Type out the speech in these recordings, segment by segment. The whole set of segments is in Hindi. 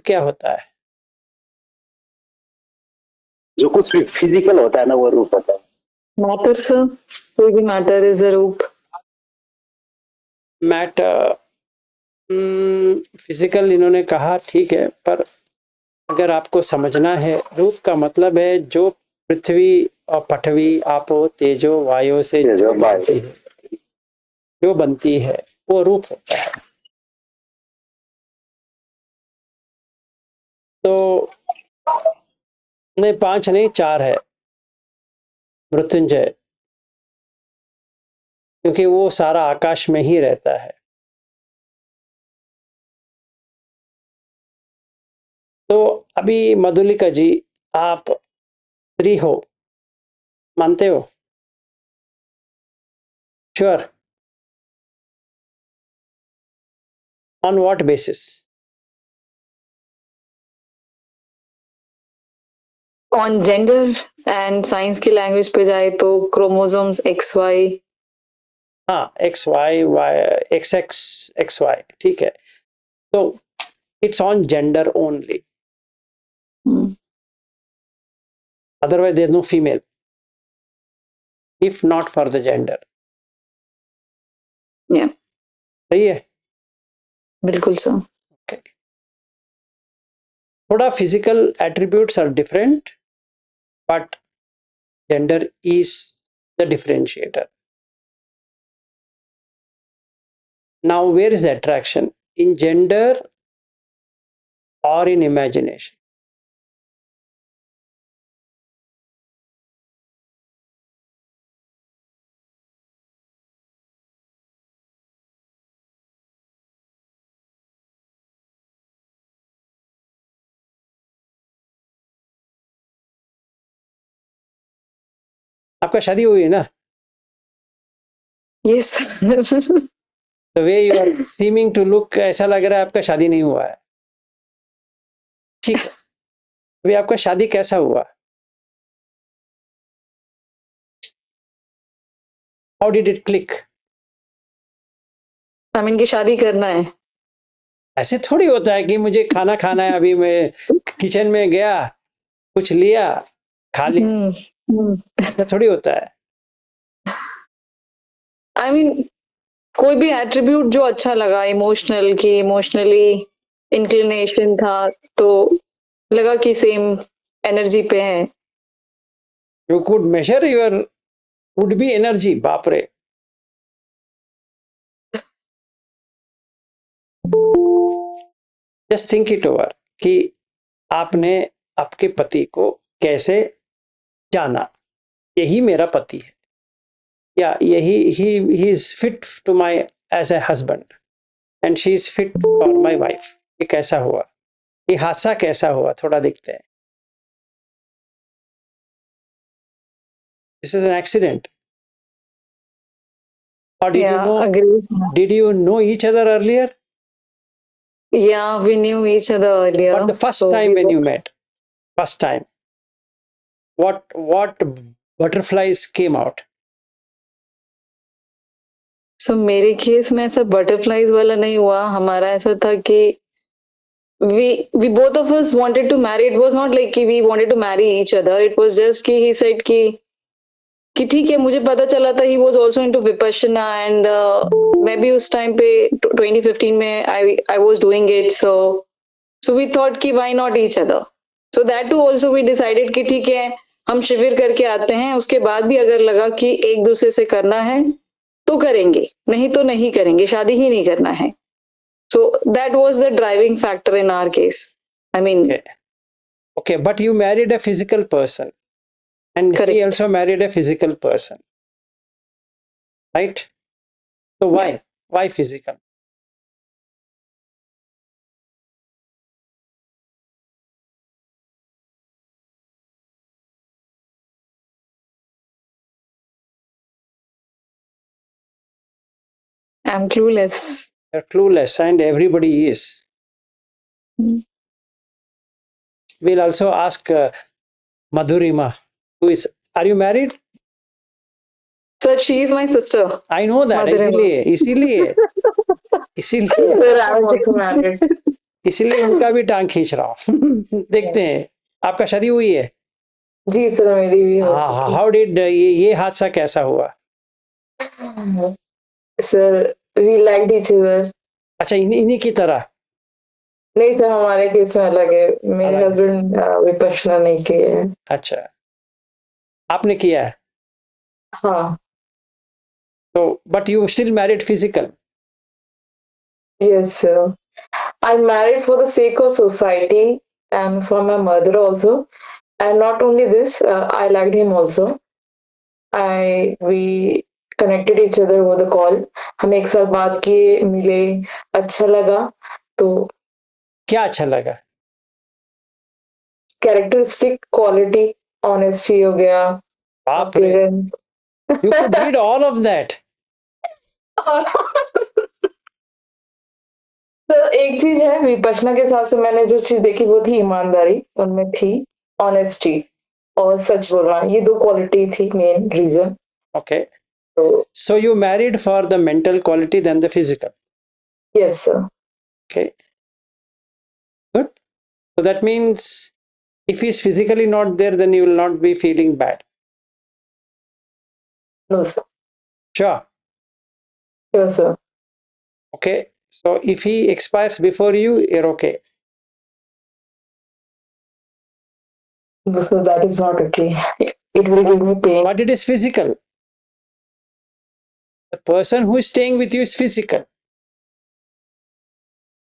क्या होता है? जो कुछ भी फिजिकल होता है ना वो रूप होता है। मैटर सर, कोई भी मैटर इज अ रूप। मैटर फिजिकल इन्होंने कहा, ठीक है, पर अगर आपको समझना है, रूप का मतलब है जो पृथ्वी और पृथ्वी, आपो, तेजो, वायु से जो बनती है वो रूप होता है। तो नहीं 5 नहीं 4 है मृत्युंजय, क्योंकि वो सारा आकाश में ही रहता है। तो अभी मधुलिका जी, आप स्त्री हो, मानते हो? Sure? On what basis? On gender and science की लैंग्वेज पे जाए तो क्रोमोसोम्स XY। हाँ, XY, XX, XY, ठीक है। तो it's on gender only, otherwise there is no female if not for the gender. Yeah, सही है? बिल्कुल सर। Okay. थोड़ा physical attributes are different, but gender is the differentiator. Now where is the attraction? In gender or in imagination? आपका शादी हुई है ना? Yes sir. The way you are seeming to look, ऐसा लग रहा है आपका शादी नहीं हुआ है। ठीक है, अभी आपका शादी कैसा हुआ? How did it click? आई की शादी करना है। ऐसे थोड़ी होता है कि मुझे खाना खाना है, अभी मैं किचन में गया, कुछ लिया, खा लिया, ऐसा थोड़ी होता है। आई मीन कोई भी एट्रीब्यूट जो अच्छा लगा, इमोशनल की इमोशनली इंक्लिनेशन था तो लगा कि सेम एनर्जी पे है। You could measure your would be energy, बाप रे। Just think it over कि आपने आपके पति को कैसे जाना, यही मेरा पति है, या यही he is fit to my as a husband and she is fit for my wife। ये कैसा हुआ, ये हादसा कैसा हुआ, थोड़ा देखते हैं। This is an accident. Or did you know? Agree. Did you know each other earlier? Yeah, we knew each other earlier. But the first time when you met, first time, what butterflies came out? So मेरे केस में ऐसा बटरफ्लाईज वाला नहीं हुआ। हमारा ऐसा था कि we both of us wanted to marry. It was not like कि we wanted to marry each other. It was just कि he said कि ठीक है, मुझे पता चला था he was also into vipassana and मैं भी उस टाइम पे 2015 में I was doing it, so we thought कि why not each other. So that too also we decided कि ठीक है, हम शिविर करके आते हैं, उसके बाद भी अगर लगा कि एक दूसरे से करना है तो करेंगे, नहीं तो नहीं करेंगे, शादी ही नहीं करना है। So that was the driving factor in our case. I mean, okay, but you married a physical person and correct. he also married a physical person, right? So why physical? I'm clueless. You're clueless and everybody is. We'll also ask Madhurima, who is, are you married? Sir, she is my sister. I know that, इसीलिए Sir, I was also married. इसलिए उनका भी टांग खींच रहा हूँ। देखते हैं, आपका शादी हुई है? जी सर, मेरी भी हो हाँ, चुकी। हाउ डिड ये हादसा कैसा हुआ? Sir, we liked each other. अच्छा, इन्हीं की तरह। नहीं सर, हमारे केस में अलग है। मेरे अलग है। हस्बैंड विपश्यना नहीं किए हैं। अच्छा, आपने किया है हाँ। तो, but you still married physical? Yes, sir. I married for the sake of society and for my mother also. And not only this, I liked him also. I we connected each other over the call. हम एक साल बात किए, मिले, अच्छा लगा. तो क्या अच्छा लगा? कैरेक्टरिस्टिक क्वालिटी, ऑनेस्टी हो गया, बाप रे, appearance. You could read all of that? तो एक चीज है, विपश्यना के हिसाब से मैंने जो चीज देखी वो थी ईमानदारी, उनमें थी ऑनेस्टी और सच बोलना. ये दो क्वालिटी थी मेन रीजन. ओके, तो so you married for the mental quality than the physical? Yes sir. Okay, good. So that means if he's physically not there, then you will not be feeling bad. No sir. Sure. Sure sir. Okay, so if he expires before you, you're okay. So that is not okay. It will give me pain. But it is physical. The person who is staying with you is physical.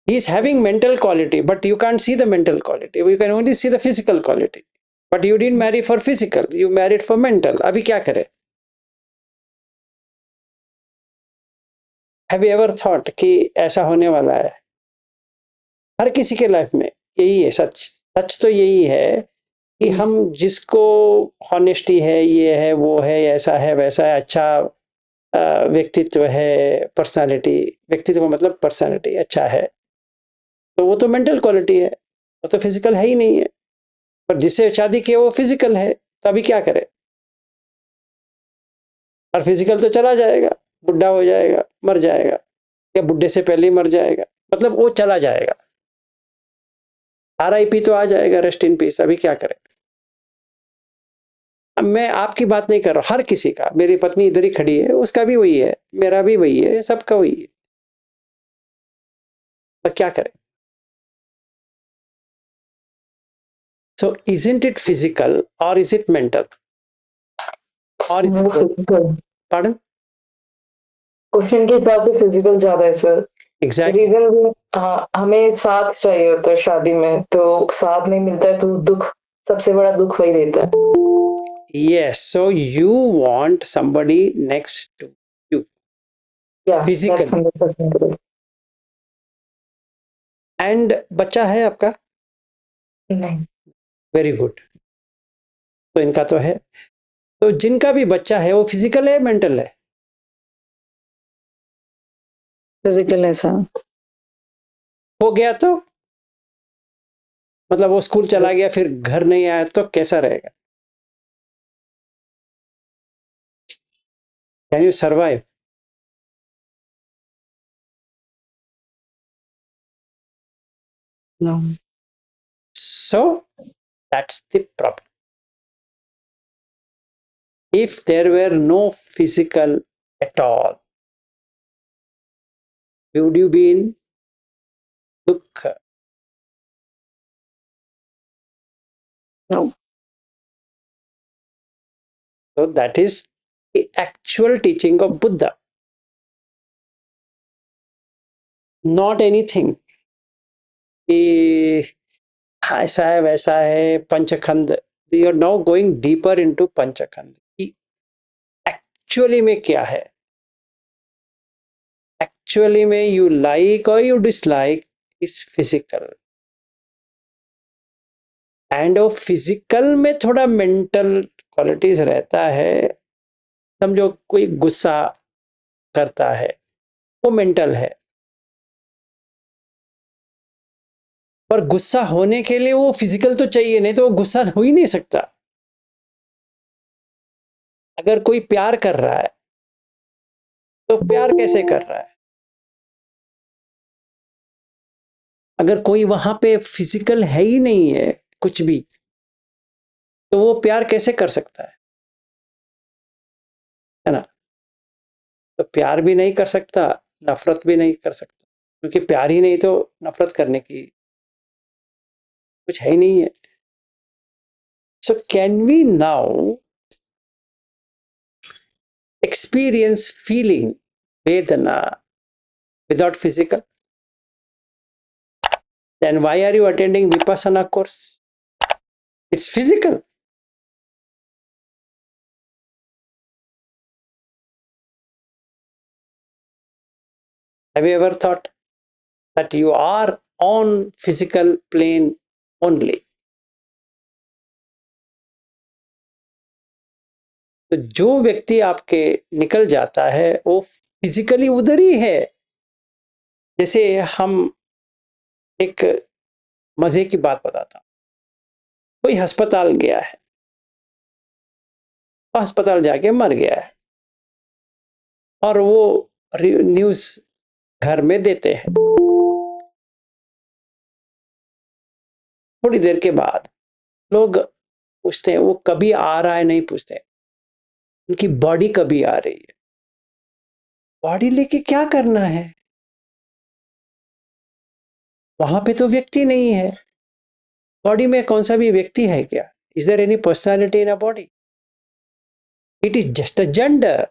He is having mental quality, but you can't see the mental quality. You can only see the physical quality. But you didn't marry for physical, you married for mental. अभी क्या करें? Have you ever thought कि ऐसा होने वाला है? हर किसी के लाइफ में यही है सच। सच तो यही है कि हम जिसको हॉनेस्टी है, ये है, वो है, ऐसा है, वैसा है, अच्छा व्यक्तित्व है, पर्सनालिटी, व्यक्तित्व का मतलब पर्सनालिटी अच्छा है, तो वो तो मेंटल क्वालिटी है, वो तो फिजिकल है ही नहीं है। पर जिससे शादी की वो फिजिकल है, तो अभी क्या करें? और फिजिकल तो चला जाएगा, बुढ़ा हो जाएगा, मर जाएगा, या बुढ़े से पहले ही मर जाएगा, मतलब वो चला जाएगा। RIP तो आ जाएगा, रेस्ट इन पीस। अभी क्या करें? अब मैं आपकी बात नहीं कर रहा, हर किसी का, मेरी पत्नी इधर ही खड़ी है, उसका भी वही है, मेरा भी वही है, सबका वही है। तो क्या करें? So isn't it physical or is it mental? Or is it वो both? फिजिकल. Pardon? क्वेश्चन के हिसाब से फिजिकल ज्यादा है सर. Exactly. रीजन भी, हाँ, हमें साथ चाहिए होता है शादी में, तो साथ नहीं मिलता है तो दुख, सबसे बड़ा दुख वही देता है. Yes. So you want somebody next to you या दैट्स physically. 100% correct. And बच्चा है आपका? नहीं. Very good. तो इनका तो है। तो जिनका भी बच्चा है वो फिजिकल है, मेंटल है? फिजिकल है सर. हो गया तो मतलब वो स्कूल चला गया, फिर घर नहीं आया, तो कैसा रहेगा? Can you survive? No. So that's the problem. If there were no physical at all, would you be in dukha? No. So that is the actual teaching of Buddha. Not anything कि ऐसा है, वैसा है, पंचखंड। You are now going deeper into पंचखंड कि एक्चुअली में क्या है। एक्चुअली में यू लाइक और you dislike is physical, and वो फिजिकल में थोड़ा मेंटल क्वालिटीज रहता है। समझो कोई गुस्सा करता है, वो मेंटल है, पर गुस्सा होने के लिए वो फिजिकल तो चाहिए, नहीं तो वो गुस्सा हो ही नहीं सकता। अगर कोई प्यार कर रहा है तो प्यार कैसे कर रहा है? अगर कोई वहां पे फिजिकल है ही नहीं है कुछ भी, तो वो प्यार कैसे कर सकता है ना? तो प्यार भी नहीं कर सकता, नफरत भी नहीं कर सकता, क्योंकि प्यार ही नहीं तो नफरत करने की कुछ है ही नहीं है. So can we now experience feeling vedana without physical? Then why are you attending Vipassana course? It's physical. Have you ever thought that you are on physical plane only? तो जो व्यक्ति आपके निकल जाता है वो फिजिकली उधर ही है. जैसे हम एक मजे की बात बताता हूं. कोई अस्पताल गया है, अस्पताल जाके मर गया है, और वो न्यूज घर में देते हैं. थोड़ी देर के बाद लोग पूछते हैं वो कभी आ रहा है, नहीं पूछते उनकी बॉडी कभी आ रही है. बॉडी लेके क्या करना है? वहां पे तो व्यक्ति नहीं है. बॉडी में कौन सा भी व्यक्ति है क्या? Is there any personality in a body? It is just a gender.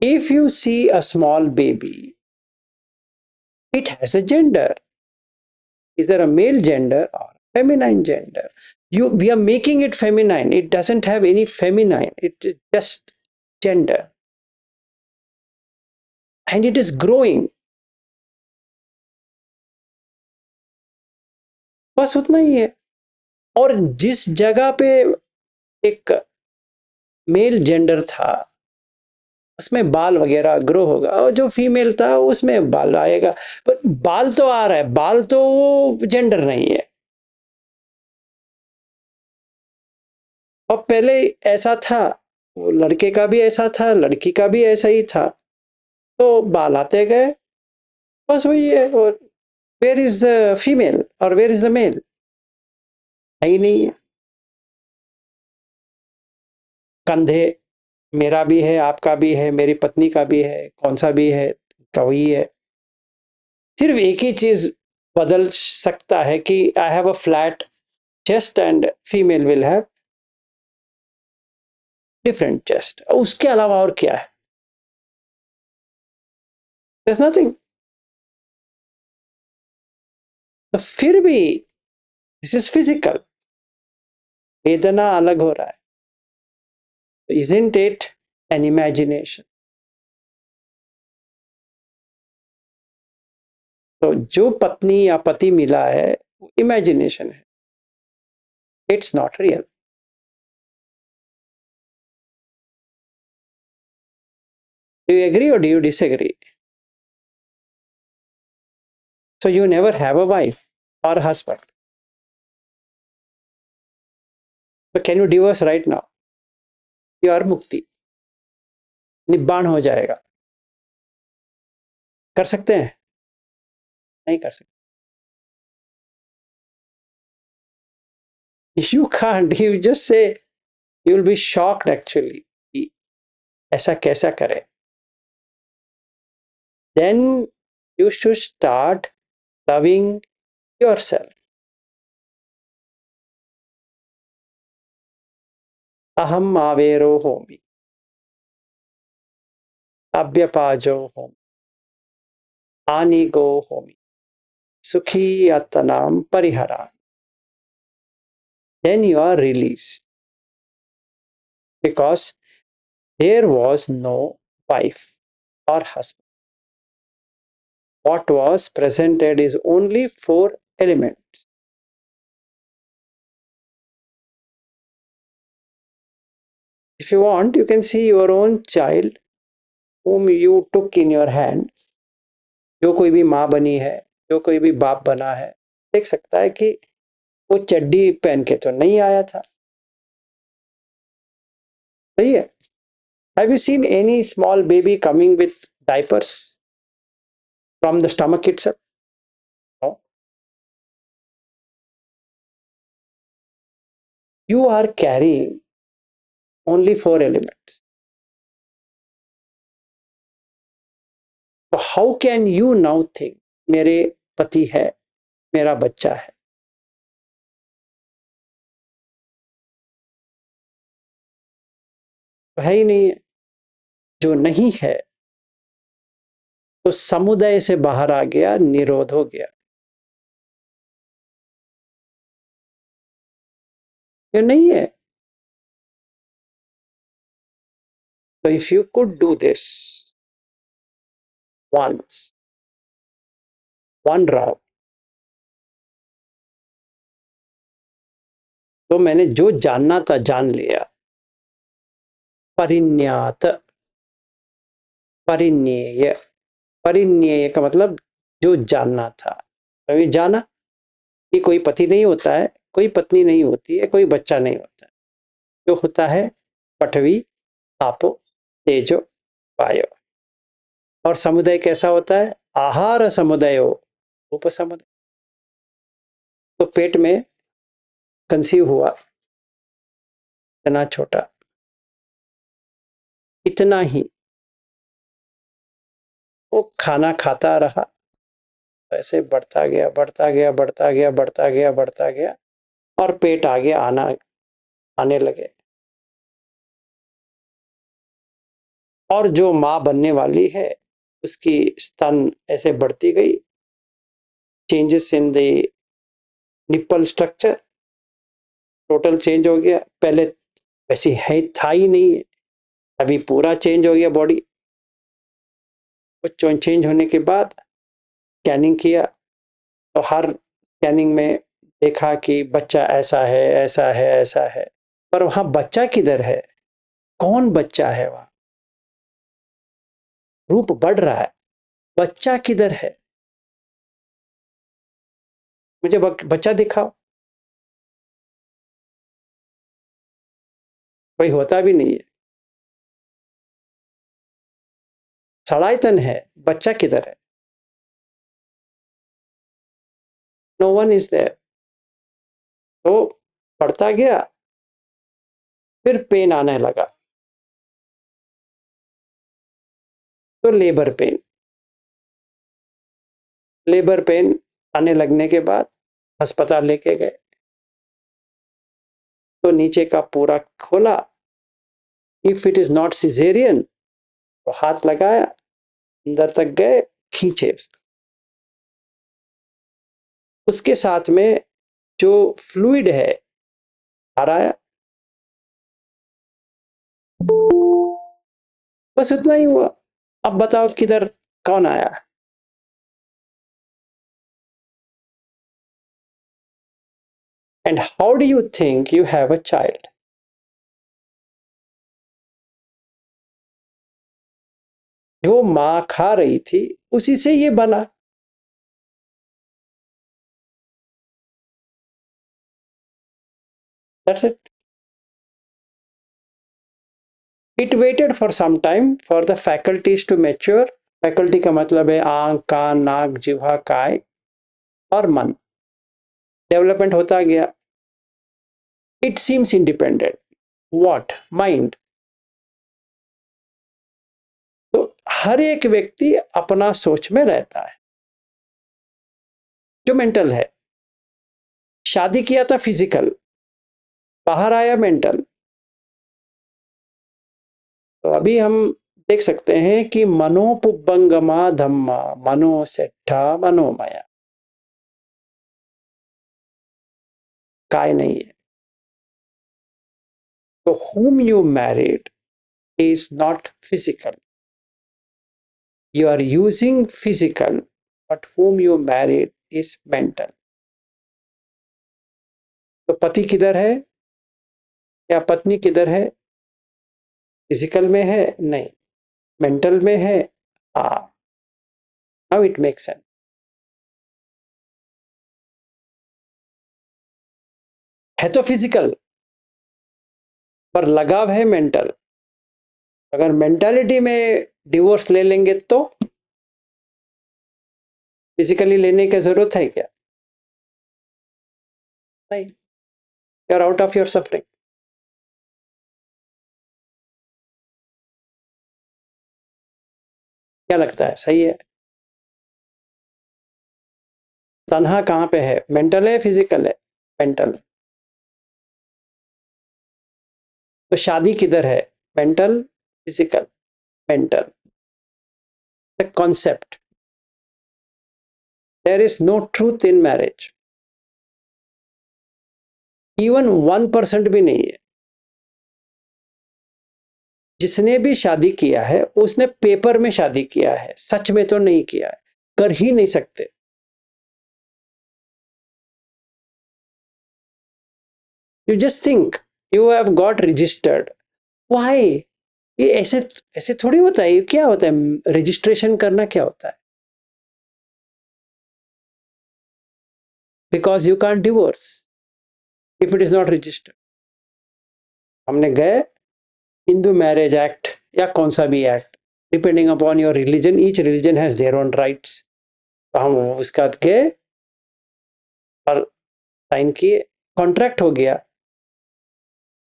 If you see a small baby, it has a gender. Is there a male gender और feminine gender? We are making it feminine. It doesn't have any feminine. It is just gender, and it is growing. बस उतना ही है. और जिस जगह पे एक मेल जेंडर था उसमें बाल वगैरह ग्रो होगा, और जो फीमेल था उसमें बाल आएगा. पर बाल तो आ रहा है, बाल तो वो जेंडर नहीं है. और पहले ऐसा था, वो लड़के का भी ऐसा था, लड़की का भी ऐसा ही था. तो बाल आते गए, बस वही है. और वेयर इज द फीमेल और वेयर इज द मेल? है ही नहीं है. कंधे मेरा भी है, आपका भी है, मेरी पत्नी का भी है, कौन सा भी है का वही है. सिर्फ एक ही चीज बदल सकता है कि I have a flat chest and female will have different chest. उसके अलावा और क्या है? There's nothing. तो फिर भी दिस इज फिजिकल. वेदना अलग हो रहा है. Isn't it an imagination? तो जो पत्नी या पति मिला है वो इमेजिनेशन है. It's not real. Do you agree or do you disagree? So you never have a wife or a husband. So can you divorce right now? You are मुक्ति, निब्बाण हो जाएगा. कर सकते हैं? नहीं कर सकते. If you can't, you just say, you will be shocked actually. ऐसा कैसा करे? Then you should start loving yourself. अहम आवेरो होमि, अभ्यपाजो होमि, आनिगो होमि, सुखी आत्तनाम परिहरा. Then you are released, because there was no wife or husband. What was presented is only 4 elements. If you want, you can see your own child whom you took in your hand. जो कोई भी माँ बनी है, जो कोई भी बाप बना है, देख सकता है कि वो चड्डी पहन के तो नहीं आया था. सही है. Have you seen any small baby coming with diapers? from the stomach itself? No. You are carrying only 4 elements. So how can you now think मेरे पति है, मेरा बच्चा है? तो है ही नहीं है। जो नहीं है तो समुदाय से बाहर आ गया, निरोध हो गया। ये नहीं है। So if you could do this once, one round, तो मैंने जो जानना था जान लिया। परिन्यात, परिन्येय, परिन्येय का मतलब जो जानना था। अभी जाना कि कोई पति नहीं होता है, कोई पत्नी नहीं होती है, कोई बच्चा नहीं होता है। जो होता है पृथ्वी, आपो, तेजो, वायु। और समुदाय कैसा होता है? आहार समुदायो, उपसमुदाय। तो पेट में कंसीव हुआ, इतना छोटा, इतना ही वो खाना खाता रहा, ऐसे बढ़ता गया, बढ़ता गया, बढ़ता गया, बढ़ता गया, बढ़ता गया, और पेट आगे आने लगे। और जो माँ बनने वाली है उसकी स्तन ऐसे बढ़ती गई, changes in the nipple structure total change हो गया। पहले वैसी है था ही नहीं है, अभी पूरा चेंज हो गया बॉडी। चेंज होने के बाद स्कैनिंग किया तो हर स्कैनिंग में देखा कि बच्चा ऐसा है, ऐसा है, ऐसा है। पर वहां बच्चा किधर है? कौन बच्चा है? वहां रूप बढ़ रहा है, बच्चा किधर है? मुझे बच्चा दिखाओ। कोई होता भी नहीं है, सड़ाइतन है, बच्चा किधर है? No one is there. तो बढ़ता गया, फिर पेन आने लगा, तो लेबर पेन। लेबर पेन आने लगने के बाद अस्पताल लेके गए, तो नीचे का पूरा खोला। If it is not caesarean तो हाथ लगाया, अंदर तक गए, खींचे उसको। उसके साथ में जो फ्लूइड है बाहर आया, बस उतना ही हुआ। अब बताओ किधर कौन आया? And how do you think you have a child? जो माँ खा रही थी उसी से ये बना। That's it. It waited for some time for the faculties to mature. Faculty का मतलब है आंख, कान, नाक, जिह्वा, काय और मन। डेवलपमेंट होता गया। It seems independent. What? Mind. तो हर एक व्यक्ति अपना सोच में रहता है, जो मेंटल है। शादी किया था फिजिकल, बाहर आया मेंटल। तो अभी हम देख सकते हैं कि मनोपुब्बंगमा धम्मा मनोसेट्ठा मनोमया। काय नहीं है। तो whom you married is not physical. You are using physical, but whom you married is mental. तो पति किधर है या पत्नी किधर है? फिजिकल में है? नहीं। मेंटल में है? हाँ। Now it makes sense. है तो फिजिकल, पर लगाव है मेंटल। अगर मेंटालिटी में डिवोर्स ले लेंगे तो फिजिकली लेने की जरूरत है क्या? नहीं, you are out of your suffering. क्या लगता है, सही है? तन्हा कहाँ पे है? मेंटल है, फिजिकल है? मेंटल। तो शादी किधर है? Mental, physical? Mental. The concept, there is no truth in marriage. Even 1% भी नहीं है। जिसने भी शादी किया है उसने पेपर में शादी किया है, सच में तो नहीं किया है, कर ही नहीं सकते। You just think you have got registered. Why? ये ऐसे ऐसे थोड़ी होता है। ये क्या होता है रजिस्ट्रेशन करना? क्या होता है? Because you can't divorce if it is not registered. हमने गए हिंदू मैरिज एक्ट या कौन सा भी act, depending upon your religion, each religion has their own rights. तो हम उसका गए और साइन किए, कॉन्ट्रैक्ट हो गया।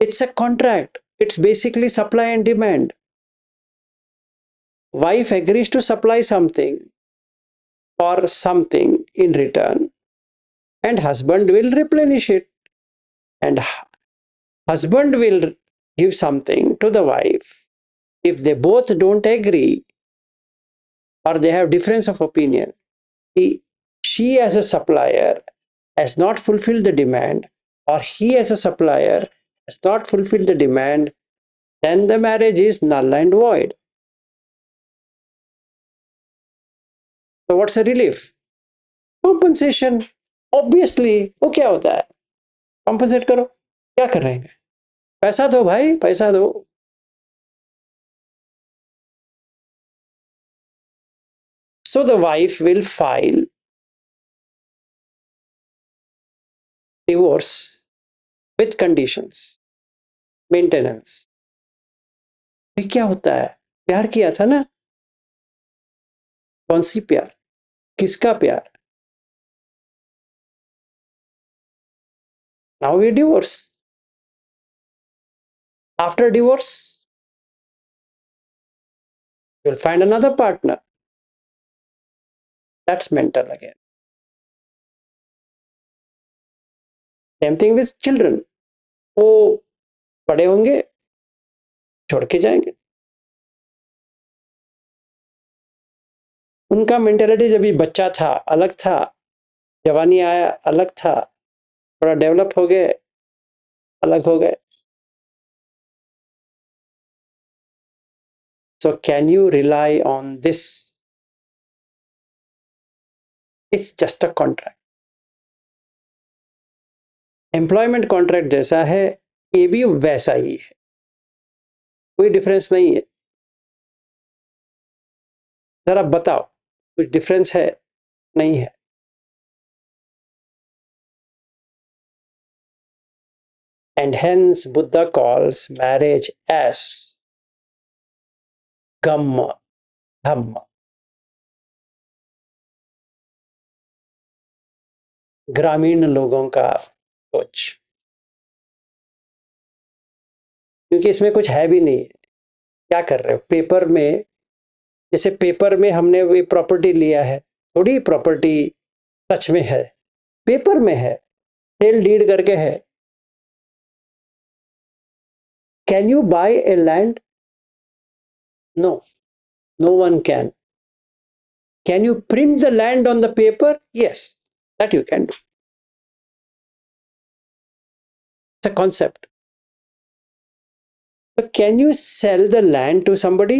It's a contract, it's basically supply and demand. Wife agrees to supply something or something in return, and husband will replenish it, and husband will give something to the wife. If they both don't agree or they have difference of opinion, she as a supplier has not fulfilled the demand, or he as a supplier has not fulfilled the demand, then the marriage is null and void. So what's the relief? Compensation. Obviously, वो क्या होता है? कॉम्पनसेट करो। क्या कर रहे हैं? पैसा दो भाई, पैसा दो। So the wife will file divorce with conditions, maintenance। ये क्या होता है? प्यार किया था ना? कौन सी प्यार? किसका प्यार? Now we divorce. After divorce, you'll find another partner. That's mental again. Same thing with children. वो बड़े होंगे, छोड़ के जाएंगे। उनका मेंटेलिटी जब भी बच्चा था अलग था, जवानी आया अलग था, थोड़ा डेवलप हो गए अलग हो गए। So can you rely on this? It's just a contract. Employment contract जैसा है, ये भी वैसा ही है, कोई डिफरेंस नहीं है। जरा बताओ कुछ डिफरेंस है? नहीं है। And hence Buddha calls marriage as Gamma Dhamma। ग्रामीण लोगों का सोच, क्योंकि इसमें कुछ है भी नहीं। क्या कर रहे हो पेपर में? जैसे पेपर में हमने वो प्रॉपर्टी लिया है, थोड़ी प्रॉपर्टी सच में है, पेपर में है, सेल डीड करके है। Can you buy a land? No, no one can. Can you print the land on the paper? Yes, that you can do. It's a concept. So can you sell the land to somebody?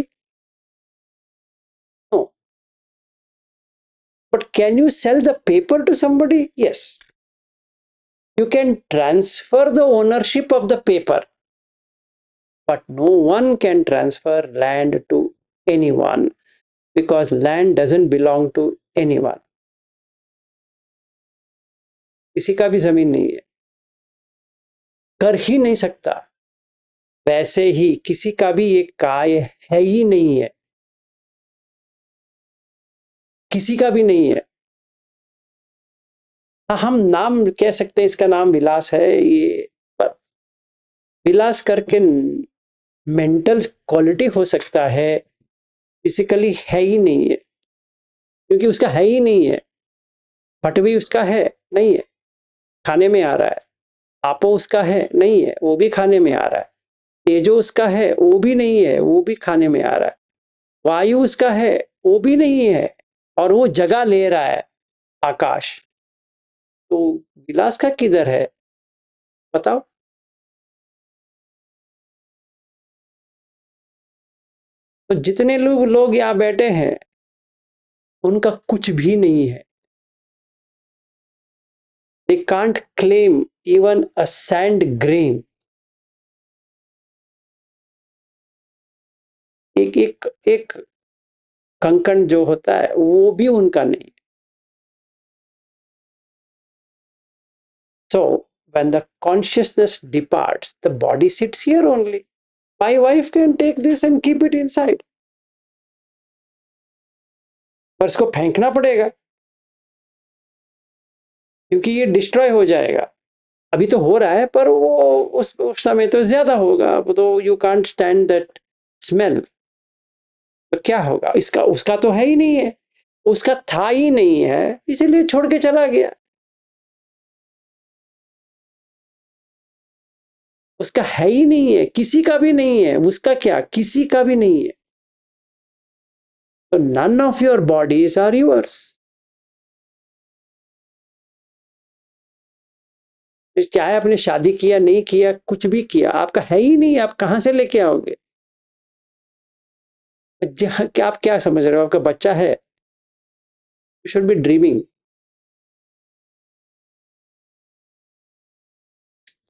No. But can you sell the paper to somebody? Yes. You can transfer the ownership of the paper, but no one can transfer land to anyone, because land doesn't belong to anyone. किसी का भी जमीन नहीं है, कर ही नहीं सकता। वैसे ही किसी का भी ये काय है ही नहीं है, किसी का भी नहीं है। हम नाम कह सकते हैं, इसका नाम विलास है ये, पर विलास करके मेंटल क्वालिटी हो सकता है, फिजिकली है ही नहीं है, क्योंकि उसका है ही नहीं है। फट भी उसका है नहीं है, खाने में आ रहा है। आपो उसका है नहीं है, वो भी खाने में आ रहा है। तेजो उसका है, वो भी नहीं है, वो भी खाने में आ रहा है। वायु उसका है, वो भी नहीं है, और वो जगह ले रहा है आकाश। तो विलास का किधर है बताओ? तो जितने लोग यहाँ बैठे हैं उनका कुछ भी नहीं है। They can't claim even a sand grain. एक एक एक कंकण जो होता है वो भी उनका नहीं। So when the consciousness departs, the body sits here only. My wife can take this and keep it inside. पर इसको फेंकना पड़ेगा, क्योंकि ये डिस्ट्रॉय हो जाएगा। अभी तो हो रहा है, पर वो उस समय तो ज्यादा होगा, तो you can't stand that smell. तो क्या होगा इसका? उसका तो है ही नहीं है, उसका था ही नहीं है, इसीलिए छोड़ के चला गया। उसका है ही नहीं है, किसी का भी नहीं है। उसका क्या? किसी का भी नहीं है। तो none of your bodies are yours. क्या है, आपने शादी किया नहीं किया, कुछ भी किया, आपका है ही नहीं, आप कहां से लेके आओगे? क्या आप क्या समझ रहे हो? आपका बच्चा है, you should be dreaming.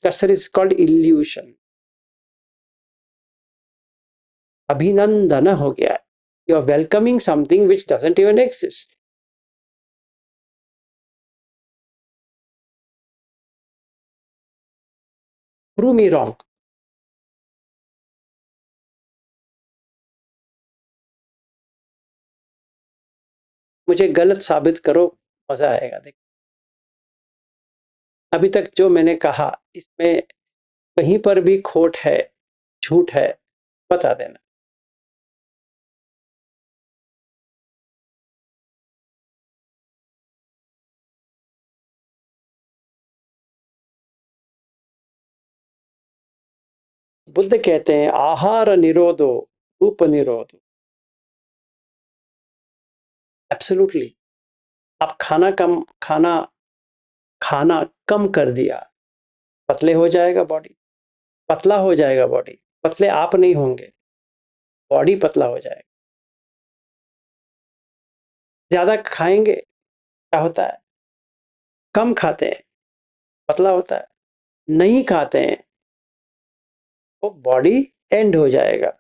Cursor is called illusion. अभिनंदन हो गया, you are welcoming something which doesn't even exist. Prove me wrong. मुझे गलत साबित करो, मजा आएगा। देख, अभी तक जो मैंने कहा इसमें कहीं पर भी खोट है, झूठ है, बता देना। बुद्ध कहते हैं आहार निरोधो रूप निरोधो। एब्सोल्युटली। आप खाना कम कर दिया, पतले हो जाएगा बॉडी, पतला हो जाएगा बॉडी। पतले आप नहीं होंगे, बॉडी पतला हो जाएगा। ज्यादा खाएंगे क्या होता है? कम खाते हैं, पतला होता है। नहीं खाते हैं, वो बॉडी एंड हो जाएगा।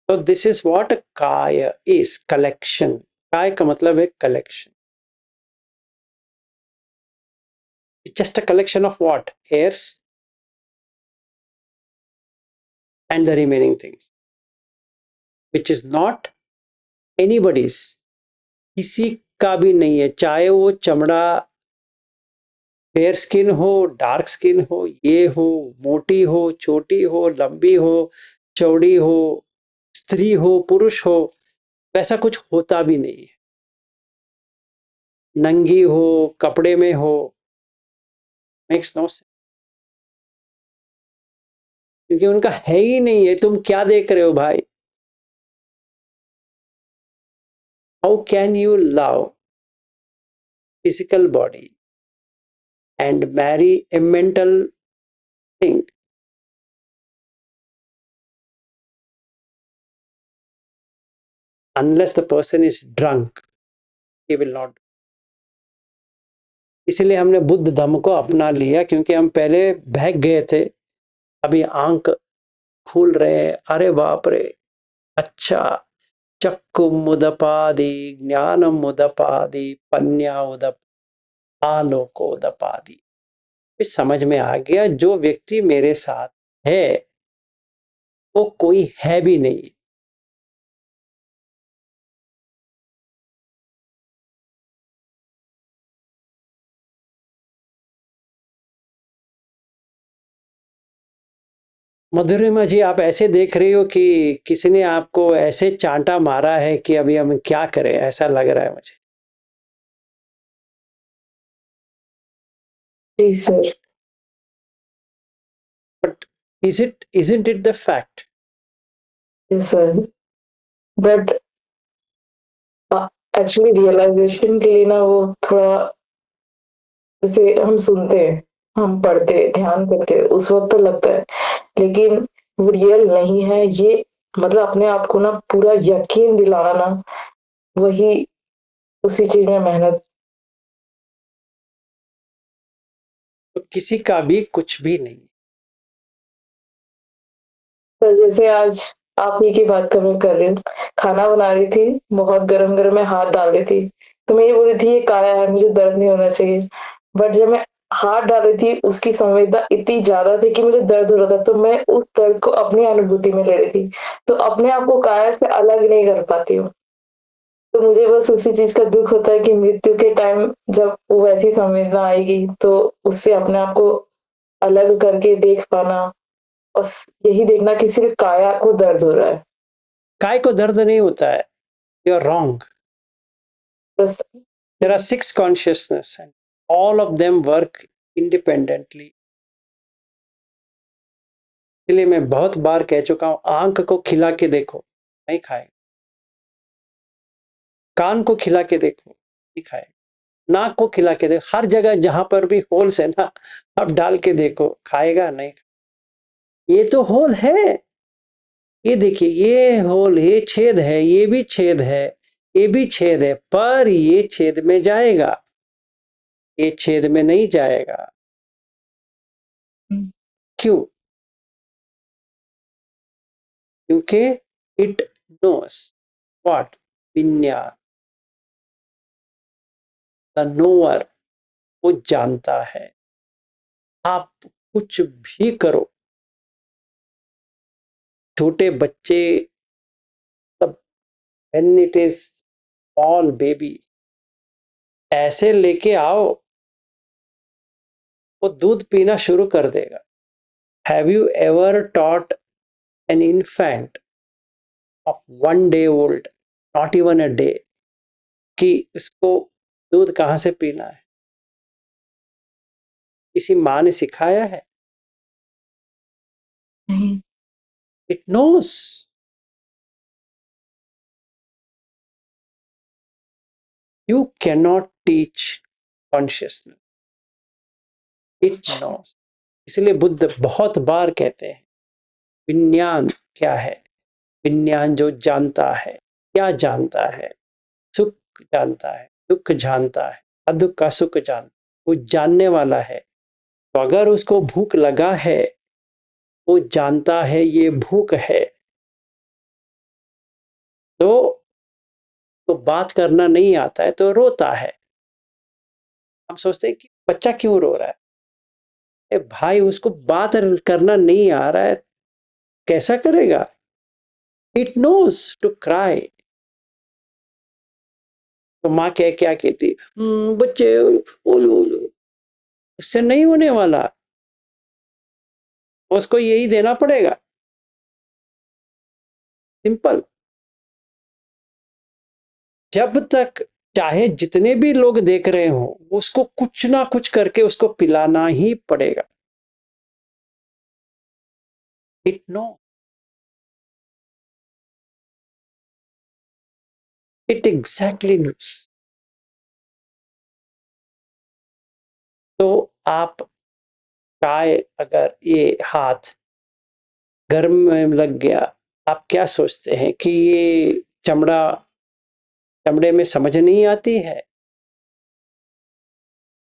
तो दिस इज व्हाट काय इज, कलेक्शन। काय का मतलब है collection. Just a collection of what? Hairs and the remaining things, which is not anybody's. किसी का भी नहीं है, चाहे वो चमड़ा फेयर स्किन हो, डार्क स्किन हो, ये हो, मोटी हो, छोटी हो, लंबी हो, चौड़ी हो, स्त्री हो, पुरुष हो, वैसा कुछ होता भी नहीं है। नंगी हो, कपड़े में हो, मेक्स नो सेंस, क्योंकि उनका है ही नहीं है। तुम क्या देख रहे हो भाई? How can you love physical body and marry a mental thing? Unless the person is drunk, he will not. इसलिए हमने बुद्ध धम्म को अपना लिया, क्योंकि हम पहले बहक गए थे, अभी आंख खुल रहे हैं। अरे बाप रे, अच्छा, चक्कु मुदपादि ज्ञान मुदपादि पन्या उदप आलोको उदपादि। इस समझ में आ गया, जो व्यक्ति मेरे साथ है वो कोई है भी नहीं। मधुरिमा जी, आप ऐसे देख रही हो कि किसी ने आपको ऐसे चांटा मारा है कि अभी हम क्या करें, ऐसा लग रहा है मुझे। जी sir. But isn't it the fact? Yes sir, but actually realisation के लिए ना वो थोड़ा, जैसे हम सुनते हैं, हम पढ़ते हैं, ध्यान करते हैं, उस वक्त तो लगता है, लेकिन वो रियल नहीं है ये, मतलब अपने आप को ना पूरा यकीन दिलाना ना, वही उसी चीज में मेहनत। तो किसी का भी कुछ भी नहीं। सर जैसे आज आप ही की बात का मैं कर रही हूँ, खाना बना रही थी, बहुत गरम गरम मैं हाथ डाल रही थी, तो मैं ये बोल रही थी ये काला है, मुझे दर्द नहीं होना चाहिए, बट जब मैं हाथ डाल रही थी उसकी संवेदना इतनी ज्यादा थी कि मुझे दर्द हो रहा था, तो मैं उस दर्द को अपनी अनुभूति में ले रही थी, तो अपने आप को काया से अलग नहीं कर पाती हूँ। तो मुझे बस उसी चीज का दुख होता है कि मृत्यु के टाइम जब वो वैसी संवेदना आएगी तो उससे अपने आप को अलग करके देख पाना, और यही देखना कि सिर्फ काया को दर्द हो रहा है। काय को दर्द नहीं होता है। You are wrong. बस। There are 6 consciousness and all of them work independently. इसलिए मैं बहुत बार कह चुका हूं, आंख को खिला के देखो, नहीं खाएगा। कान को खिला के देखो, नहीं खाएगा। नाक को खिला के देखो, हर जगह जहां पर भी होल्स है ना, अब डाल के देखो, खाएगा नहीं। ये तो होल है, ये देखिए, ये होल, ये छेद है, ये भी छेद है, ये भी छेद है, पर ये छेद में जाएगा, ये छेद में नहीं जाएगा। क्यों? क्योंकि इट नोस व्हाट, विन्यास, द नोअर, वो जानता है। आप कुछ भी करो, छोटे बच्चे तब, when it is small baby, ऐसे लेके आओ, वो दूध पीना शुरू कर देगा। Have you ever taught an infant of 1 day old, not even a day, कि इसको दूध कहाँ से पीना है? किसी माँ ने सिखाया है? नहीं। It knows. You cannot teach consciousness. It knows. इसलिए बुद्ध बहुत बार कहते हैं, विज्ञान क्या है? विज्ञान जो जानता है। क्या जानता है? सुख जानता है, दुख जानता है, अदुख का सुख जानता है, वो जानने वाला है। तो अगर उसको भूख लगा है, वो जानता है ये भूख है, तो बात करना नहीं आता है तो रोता है। हम सोचते हैं कि बच्चा क्यों रो रहा है? भाई, उसको बात करना नहीं आ रहा है, कैसा करेगा? It knows to cry. तो माँ क्या कहती, बच्चे ओलो ओलो, उससे नहीं होने वाला, उसको यही देना पड़ेगा, सिंपल। जब तक चाहे जितने भी लोग देख रहे हो, उसको कुछ ना कुछ करके उसको पिलाना ही पड़ेगा। It know, it exactly knows. तो आप चाहे, अगर ये हाथ गर्म में लग गया, आप क्या सोचते हैं कि ये चमड़े में समझ नहीं आती है?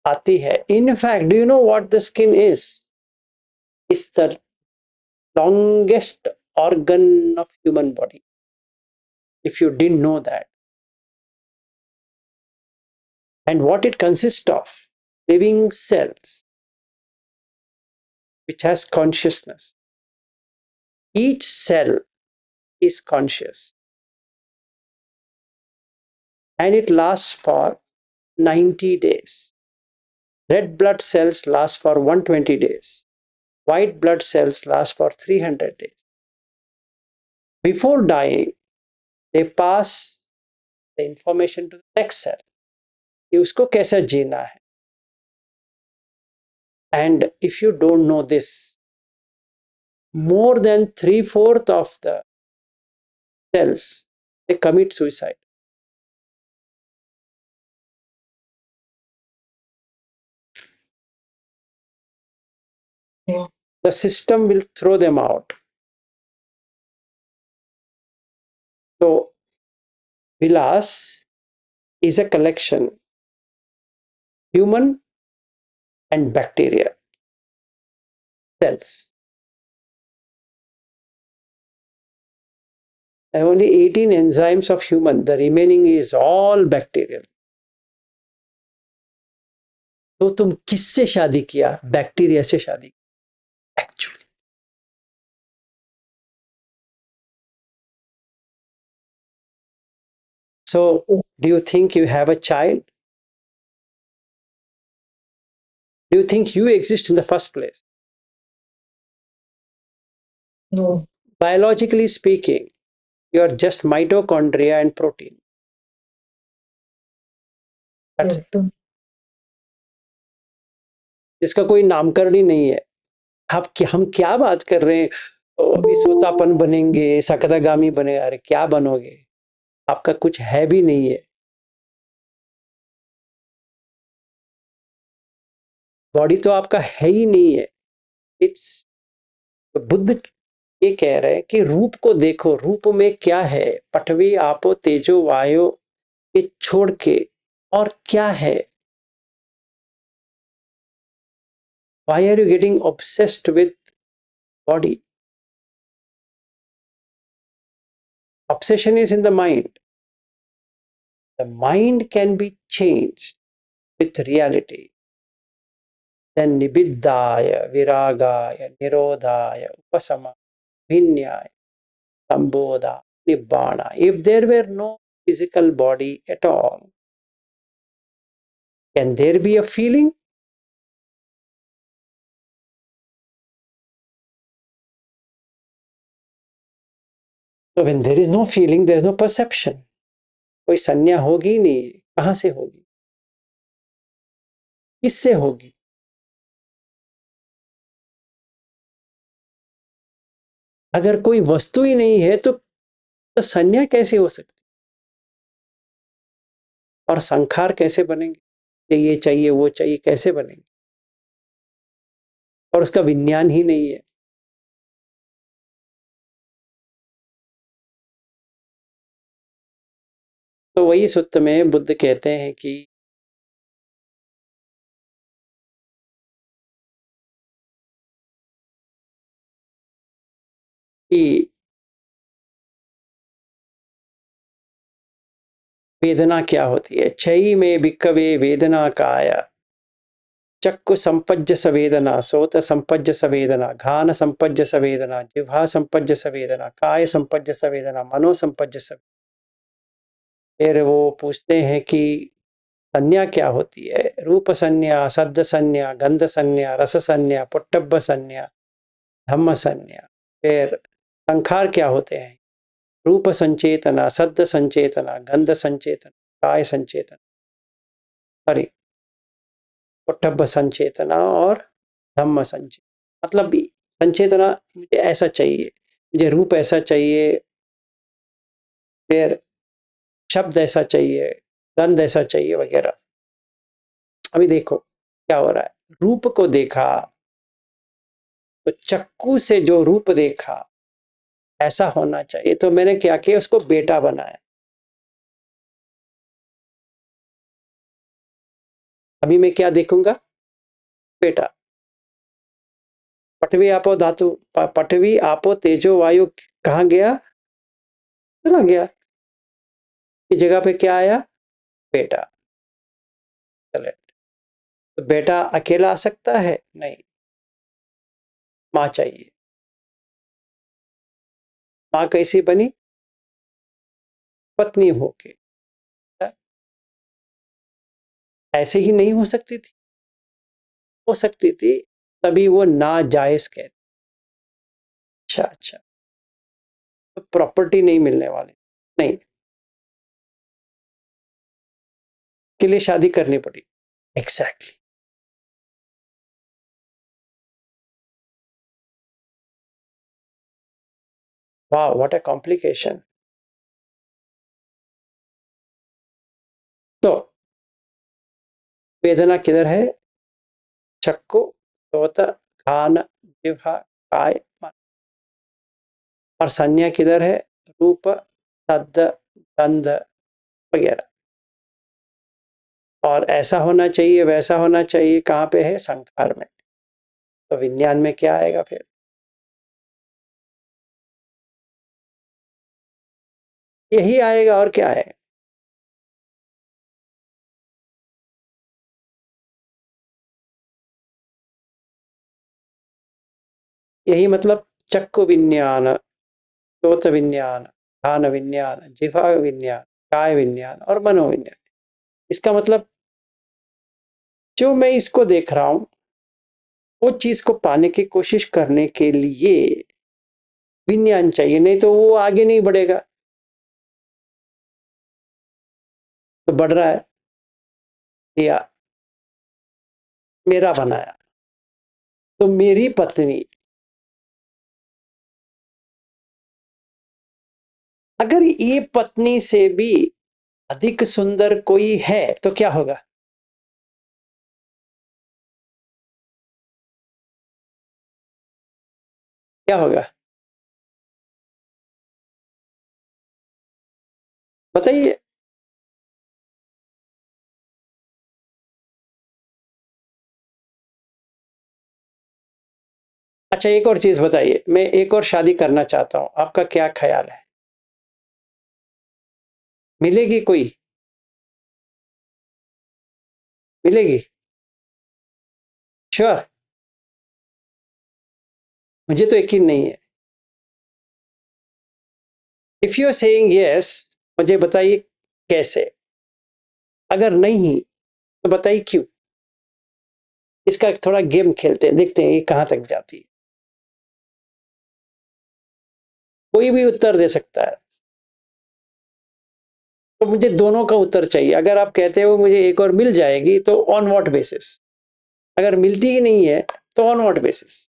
आती है। In fact, do you know what the skin is? It's the longest organ of human body, if you didn't know that. And what it consists of? Living cells which has consciousness. Each cell is conscious and it lasts for 90 days. Red blood cells last for 120 days. white blood cells last for 300 days. Before dying, they pass the information to the next cell कि उसको कैसे जीना है. And if you don't know this, more than 3/4 of the cells, they commit suicide. Yeah. The system will throw them out. So Vilas is a collection, human and bacteria cells. There are only 18 enzymes of human, the remaining is all bacterial. तो तुम किससे शादी किया? बैक्टीरिया से शादी actually. So do you think you have a child? Do you think you exist in the first place? No. Biologically speaking, you are just mitochondria and protein. That's Yes. it. जिसका कोई नामकरण ही नहीं है. हम क्या बात कर रहे हैं? अभी सोतापन बनेंगे, सकदागामी बने. अरे क्या बनोगे? आपका कुछ है भी नहीं है. बॉडी तो आपका है ही नहीं है. इट्स बुद्ध ये कह रहे हैं कि रूप को देखो, रूप में क्या है. पठवी आपो तेजो वायु ये छोड़ के और क्या है? Why are you getting obsessed with body? Obsession is in the mind. The mind can be changed with reality. Then nibiddhaya, viragaya, nirodhaya, upasama, vinyaya, sambodha, nibbana. If there were no physical body at all, can there be a feeling? So when there is no feeling, there is no perception. कोई संज्ञा होगी ही नहीं. कहाँ से होगी? किससे होगी? अगर कोई वस्तु ही नहीं है तो संज्ञा कैसे हो सकती? और संखार कैसे बनेंगे? ये चाहिए वो चाहिए, कैसे बनेंगे? और उसका विज्ञान ही नहीं है. तो वही सूत्र में बुद्ध कहते हैं कि वेदना क्या होती है. क्षयी में भिक्खवे वेदना काया, चक्कु संपज्य सवेदना, सोत संपज्य सवेदना, घान संपज्य सवेदना, जिह्वा संपज्य सवेदना, काय संपज्य सवेदना, मनो संपज्य सवेदना. फिर वो पूछते हैं कि संज्ञा क्या होती है. रूप संज्ञा, शब्द संज्ञा, गंध संज्ञा, रस संज्ञा, पुट्टब्ब संज्ञा, धम्म संज्ञा. फिर संखार क्या होते हैं. रूप संचेतना, शब्द संचेतना, गंध संचेतना, काय संचेतना, सॉरी पुट्टब्ब संचेतना और धम्म संचेतना. मतलब संचेतना मुझे ऐसा चाहिए, मुझे रूप ऐसा चाहिए, फिर शब्द ऐसा चाहिए, गंध ऐसा चाहिए वगैरह. अभी देखो क्या हो रहा है. रूप को देखा तो चक्कू से जो रूप देखा ऐसा होना चाहिए. तो मैंने क्या किया, उसको बेटा बनाया. अभी मैं क्या देखूंगा? बेटा. पठवी आपो धातु, पठवी आपो तेजो वायु कहाँ गया? चला गया. की जगह पे क्या आया? बेटा. चले. तो बेटा अकेला आ सकता है? नहीं, माँ चाहिए. माँ कैसी बनी? पत्नी होके. ऐसे ही नहीं हो सकती थी? हो सकती थी. तभी वो नाजायज कह। अच्छा अच्छा, तो प्रॉपर्टी नहीं मिलने वाली, नहीं, के लिए शादी करनी पड़ी। एग्जैक्टली। वाह, व्हाट अ कॉम्प्लिकेशन। तो वेदना किधर है? चक्कु, सोत, घान, जिह्वा, काय, मन। और संज्ञा किधर है? रूप, शब्द, गंध वगैरह। और ऐसा होना चाहिए, वैसा होना चाहिए, कहाँ पे है? संखार में। तो विज्ञान में क्या आएगा फिर? यही आएगा, और क्या आएगा? यही मतलब चक्कु विज्ञान, सोत विज्ञान, घान विज्ञान, जिह्वा विज्ञान, काय विज्ञान और मनोविज्ञान। इसका मतलब जो मैं इसको देख रहा हूं, वो चीज को पाने की कोशिश करने के लिए विज्ञान चाहिए, नहीं तो वो आगे नहीं बढ़ेगा। तो बढ़ रहा है या मेरा बनाया। तो मेरी पत्नी, अगर ये पत्नी से भी अधिक सुंदर कोई है तो क्या होगा? क्या होगा बताइए? अच्छा, एक और चीज बताइए, मैं एक और शादी करना चाहता हूं, आपका क्या ख्याल है? मिलेगी कोई? मिलेगी? श्योर? मुझे तो यकीन नहीं है। If you are saying yes, मुझे बताइए कैसे। अगर नहीं तो बताइए क्यों। इसका थोड़ा गेम खेलते हैं, देखते हैं ये कहां तक जाती है। कोई भी उत्तर दे सकता है। तो मुझे दोनों का उत्तर चाहिए। अगर आप कहते हो मुझे एक और मिल जाएगी, तो ऑन व्हाट बेसिस? अगर मिलती ही नहीं है तो on what basis?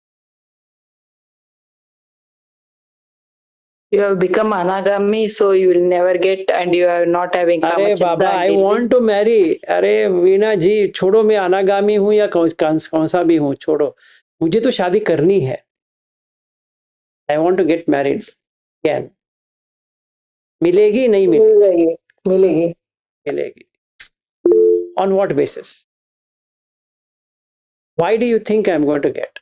You have become anagami, so you will never get, and you are not having अरे kamachandra बाबा, I until want to marry. अरे वीणा जी, छोड़ो, मैं अनागामी हूं या कौन सा भी हूं, छोड़ो। मुझे तो शादी करनी है। I want to get married. Can मिलेगी? नहीं मिलेगी? मिल जाएगी, मिलेगी। मिलेगी। On what basis? Why do you think I am going to get?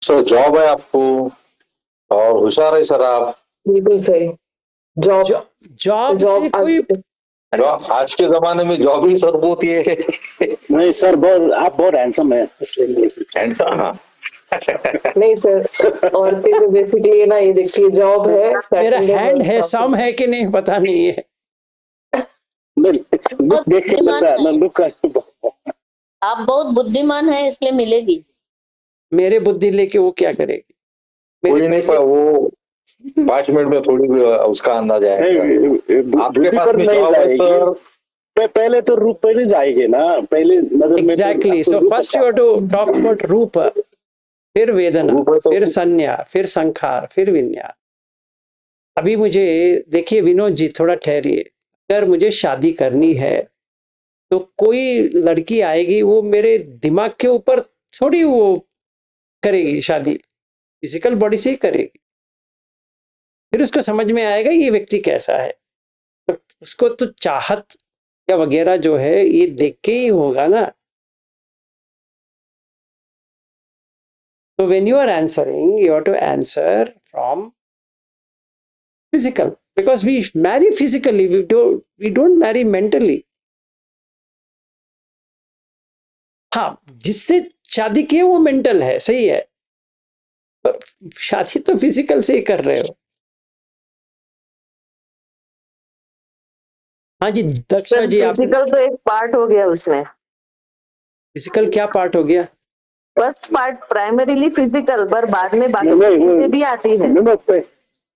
Sir job है आपको और होशियार है सर आप। बिल्कुल सही। जॉब जॉब से जॉब कोई? जॉब आज के जमाने में जॉब ही सर होती है। नहीं सर, बहुत आप बहुत हैंडसम है, इसलिए हैंडसम। हाँ नहीं सर, औरतें तो बेसिकली ना ये देखती है, जॉब है, मेरा settled है, हैंड बस है, काफी। सम है कि नहीं पता नहीं है। लुक देख के पता है ना, लुक आप बहुत बुद्धिमान हैं, इसलिए मिलेगी। मेरे बुद्धि लेके वो क्या करेगी? कोई नहीं, पर वो 5 मिनट में थोड़ी भी उसका अंदाज आएगा। आपके पास पर में नहीं जॉब है जाएगी। सर। पहले तो रूप पे नहीं जाएगी ना, पहले नजर में। Exactly. So first you have to talk about रूप, फिर वेदना, रूप है तो फिर संज्ञा, फिर संखार, फिर विज्ञान। अभी मुझे देखिए विनोद जी, थोड़ा ठहरिए। अगर मुझे शादी करनी है तो कोई लड़की आएगी, वो मेरे दिमाग के ऊपर थोड़ी वो करेगी शादी, फिजिकल बॉडी से ही करेगी। फिर उसको समझ में आएगा ये व्यक्ति कैसा है। तो उसको तो चाहत या वगैरह जो है ये देख के ही होगा ना। So when you are answering, you have to answer from physical, because we marry physically, we don't marry mentally. हाँ, जिससे शादी की है वो मेंटल है, सही है, पर शादी तो फिजिकल से ही कर रहे हो। हाँ जी, दक्षा जी, आप फिजिकल तो एक पार्ट हो गया उसमें। फिजिकल क्या पार्ट हो गया? फर्स्ट पार्ट प्राइमरीली फिजिकल, पर बाद में बाकी नहीं, चीजें भी आती है। नहीं,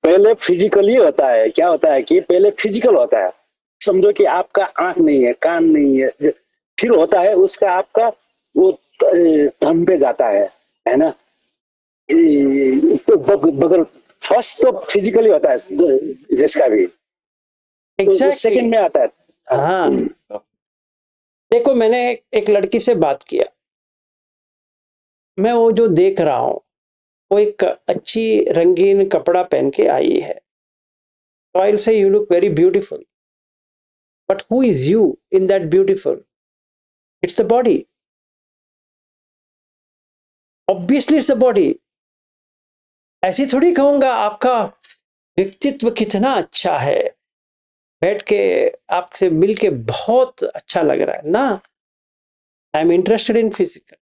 पहले फिजिकल ही होता है। क्या होता है कि पहले फिजिकल होता है, समझो कि आपका आंख नहीं है, कान नहीं है, फिर होता है उसका आपका वो धन पे जाता है ना। तो बगल फर्स्ट तो फिजिकली होता है जिसका भी, तो एग्जैक्टली सेकंड में आता है। हाँ, देखो मैंने एक लड़की से बात किया, मैं वो जो देख रहा हूँ वो एक अच्छी रंगीन कपड़ा पहन के आई है, तो I will say you look very beautiful, but who is you in that beautiful? It's the body, obviously it's the body. ऐसी थोड़ी कहूंगा आपका व्यक्तित्व कितना अच्छा है, बैठ के आपसे मिल के बहुत अच्छा लग रहा है ना, I am interested in physical.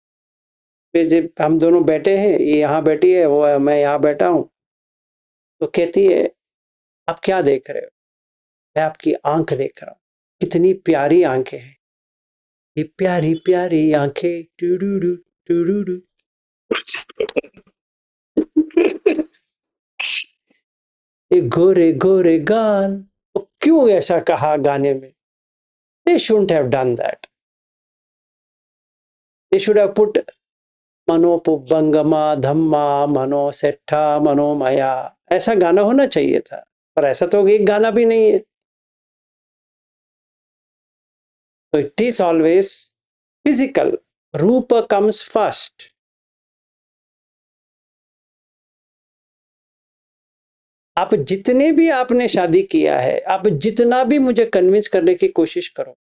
जब हम दोनों बैठे हैं, ये यहाँ बैठी है, वो मैं यहाँ बैठा हूँ, तो कहती है आप क्या देख रहे हो? मैं आपकी आंख देख रहा हूँ, कितनी प्यारी आंखें हैं, ये प्यारी प्यारी आंखें, टूडूडू टूडूडू। ये गोरे गोरे गाल, तो क्यों ऐसा कहा गाने में? They shouldn't have done that. They should have put मनोपुब्बंगमा धम्मा मनो सेट्ठा मनोमया, ऐसा गाना होना चाहिए था, पर ऐसा तो एक गाना भी नहीं है। तो इट इज ऑलवेज फिजिकल, रूप कम्स फर्स्ट। आप जितने भी आपने शादी किया है, आप जितना भी मुझे कन्विंस करने की कोशिश करो,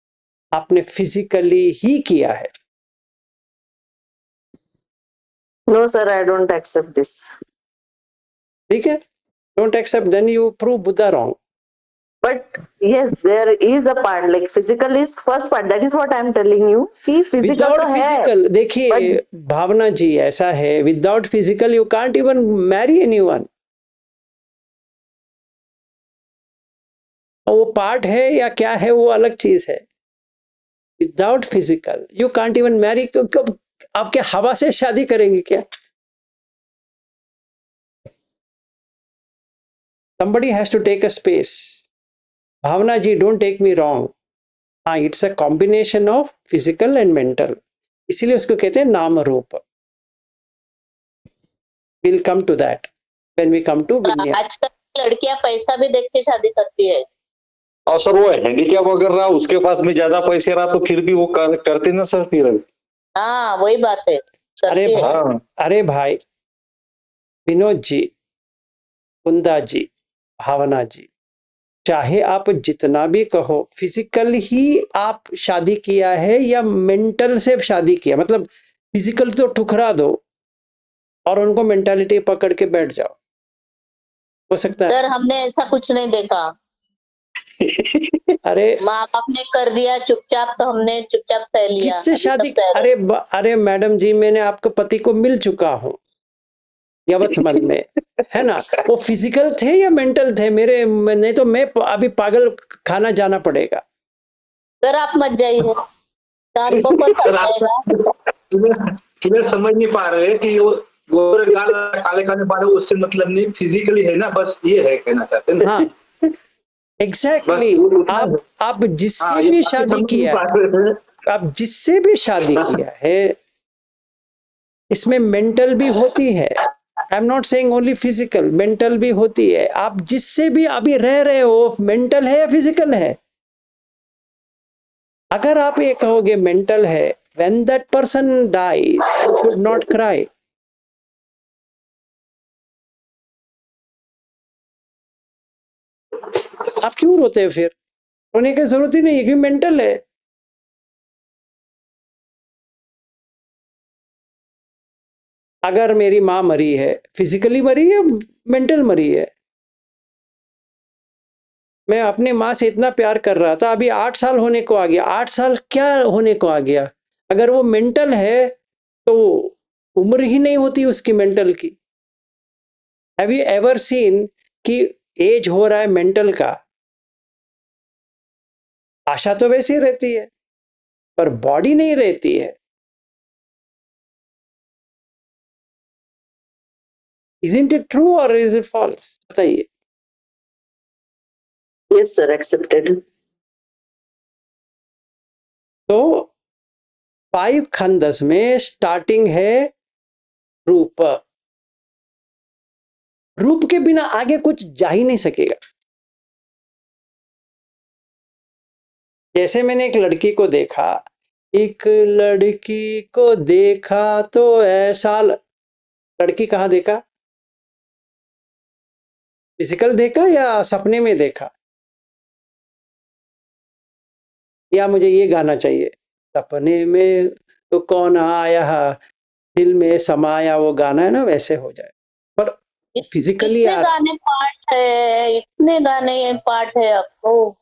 आपने फिजिकली ही किया है। No sir, I don't accept this. ठीक है, don't accept, then you prove Buddha wrong. But yes, there is a part, like physical is first part. That is what I am telling you कि physical विदाउट तो है। फिजिकल, देखिए भावना जी, ऐसा है, without physical you can't even marry anyone. वो पार्ट है या क्या है वो अलग चीज है। Without physical you can't even marry. आपके हवा से शादी करेंगे क्या? somebody has to take a space. Bhavna ji, don't take me wrong, हाँ, it's a combination of physical and mental, इसीलिए उसको कहते हैं नाम रूप। Will come to that when we come to विज्ञान। आजकल लड़कियां पैसा भी देख के शादी करती है। और सर वो हैंडीकैप अगर रहा, उसके पास में ज्यादा पैसे रहा, तो फिर भी वो करते ना सर फिर। हाँ, वही बात है। अरे करती है। भाई, हाँ, अरे भाई, विनोद जी, कुंदा जी, भावना जी, चाहे आप जितना भी कहो, फिजिकल ही आप शादी किया है या मेंटल से शादी किया, मतलब फिजिकल तो ठुकरा दो और उनको मेंटालिटी पकड़ के बैठ जाओ, हो सकता है। सर हमने ऐसा कुछ नहीं देखा। अरे माँ बाप ने कर दिया चुपचाप, तो हमने चुपचाप सह लिया। किससे अभी शादी? सब सह रहे। अरे मैडम जी, मैंने आपके पति को मिल चुका हूँ यवतमल में, है ना। वो फिजिकल थे या मेंटल थे मेरे? नहीं तो मैं अभी पागल खाना जाना पड़ेगा। सर आप मत जाइए, कान को कौन समझाएगा? तुम्हें समझ नहीं पा रहे कि वो गाल काले काले बाल उससे मतलब नहीं, फिजिकली है ना, बस ये है कहना चाहते हैं। हाँ एग्जैक्टली, आप जिससे भी शादी किया है, आप जिससे भी शादी किया है, इसमें मेंटल भी होती है। I am not saying only physical, mental भी होती है। आप जिससे भी अभी रह रहे हो, मेंटल है या फिजिकल है? अगर आप ये कहोगे मेंटल है, when that person dies you should not cry. आप क्यों रोते हो फिर? रोने की जरूरत ही नहीं है, क्योंकि मेंटल है। अगर मेरी माँ मरी है, फिजिकली मरी है, मेंटल मरी है। मैं अपनी माँ से इतना प्यार कर रहा था, अभी 8 साल होने को आ गया। 8 साल क्या होने को आ गया? अगर वो मेंटल है तो उम्र ही नहीं होती उसकी मेंटल की। हैव यू एवर सीन कि एज हो रहा है मेंटल का? आशा तो वैसी रहती है, पर बॉडी नहीं रहती है। Isn't it true or is it false? बताइए। Yes, sir, accepted. तो 5 खंडस में स्टार्टिंग है रूप। रूप के बिना आगे कुछ जा ही नहीं सकेगा। जैसे मैंने एक लड़की को देखा, एक लड़की को देखा तो ऐसा लड़की कहाँ देखा? फिजिकल देखा या सपने में देखा? या मुझे ये गाना चाहिए, सपने में तो कौन आया दिल में समाया, वो गाना है ना, वैसे हो जाए। पर फिजिकली इतने गाने पार्ट है, इतने गाने पार्ट है आपको।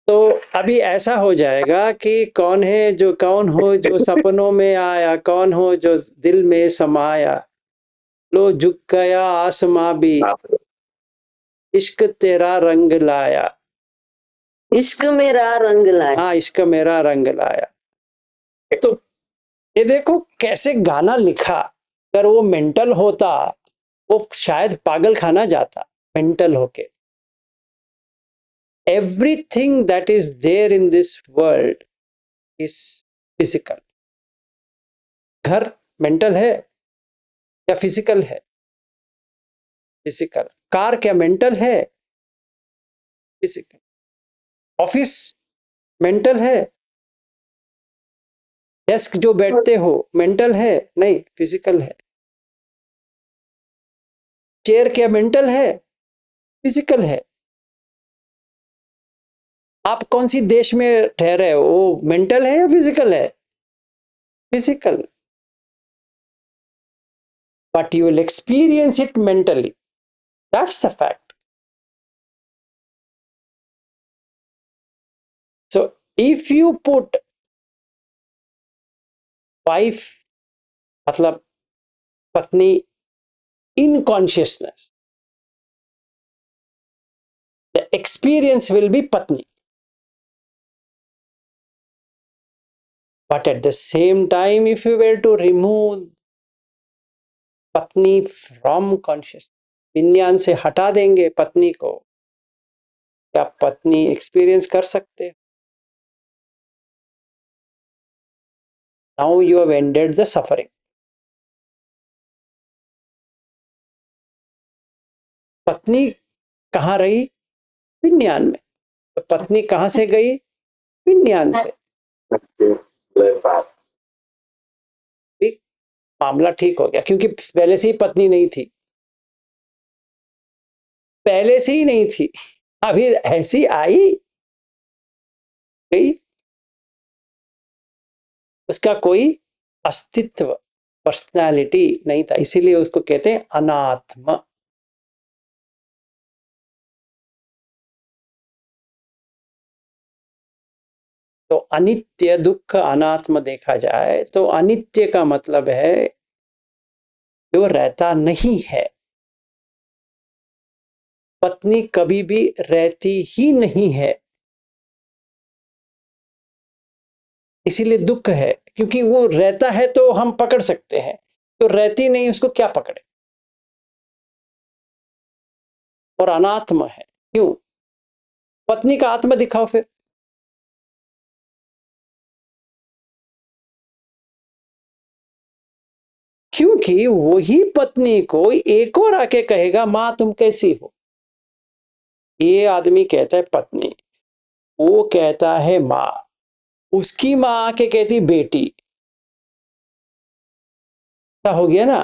तो अभी ऐसा हो जाएगा कि कौन है जो, कौन हो जो सपनों में आया, कौन हो जो दिल में समाया, लो झुक गया आसमां भी, इश्क तेरा रंग लाया। इश्क मेरा रंग लाया। हाँ, इश्क मेरा रंग लाया। तो ये देखो कैसे गाना लिखा। अगर वो मेंटल होता वो शायद पागल खाना जाता मेंटल होके। Everything that is there in this world is physical. घर मेंटल है या फिजिकल है? फिजिकल। कार क्या मेंटल है? फिजिकल। ऑफिस मेंटल है? डेस्क जो बैठते हो मेंटल है? नहीं, फिजिकल है। चेयर क्या मेंटल है? फिजिकल है। आप कौन सी देश में ठहरे हो, वो मेंटल है या फिजिकल है? Physical. But you will experience it mentally, that's the fact. So if you put wife मतलब पत्नी in consciousness, the experience will be patni. But at the same time, if you were to remove patni from consciousness, विज्ञान से हटा देंगे पत्नी को, क्या पत्नी एक्सपीरियंस कर सकते? Now you have ended the suffering. पत्नी कहाँ रही? विज्ञान में। तो पत्नी कहाँ से गई? विज्ञान से। मामला ठीक हो गया, क्योंकि पहले से ही पत्नी नहीं थी, पहले से ही नहीं थी, अभी ऐसी आई गई, उसका कोई अस्तित्व, पर्सनालिटी नहीं था, इसीलिए उसको कहते हैं अनात्मा। तो अनित्य दुख अनात्म देखा जाए तो अनित्य का मतलब है जो रहता नहीं है। पत्नी कभी भी रहती ही नहीं है, इसीलिए दुख है, क्योंकि वो रहता है तो हम पकड़ सकते हैं, तो रहती नहीं उसको क्या पकड़े। और अनात्म है, क्यों? पत्नी का आत्मा दिखाओ फिर। क्योंकि वही पत्नी को एक और आके कहेगा मां तुम कैसी हो। ये आदमी कहता है पत्नी, वो कहता है मां, उसकी मां आके कहती बेटी। ऐसा हो गया ना।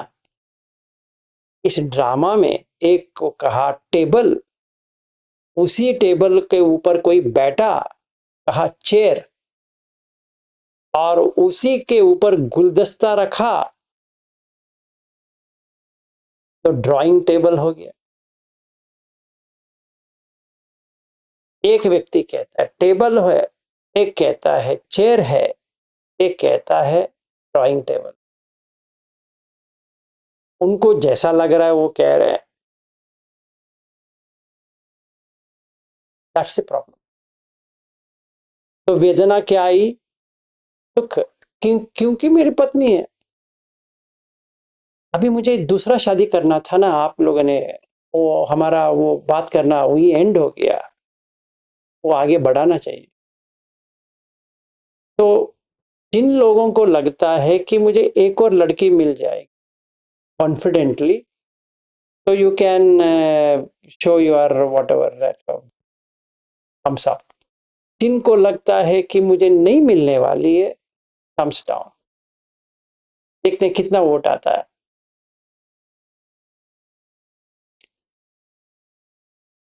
इस ड्रामा में एक को कहा टेबल, उसी टेबल के ऊपर कोई बैठा, कहा चेयर, और उसी के ऊपर गुलदस्ता रखा तो ड्राइंग टेबल हो गया। एक व्यक्ति कहता है टेबल है, एक कहता है चेयर है, एक कहता है ड्राइंग टेबल। उनको जैसा लग रहा है वो कह रहे हैं। That's the problem. तो वेदना क्या आई? सुख। क्योंकि मेरी पत्नी है। अभी मुझे दूसरा शादी करना था ना, आप लोगों ने वो हमारा वो बात करना वही एंड हो गया, वो आगे बढ़ाना चाहिए। तो जिन लोगों को लगता है कि मुझे एक और लड़की मिल जाएगी कॉन्फिडेंटली, तो you can show your whatever that thumbs up. जिनको लगता है कि मुझे नहीं मिलने वाली है, थम्स डाउन। देखते हैं कितना वोट आता है।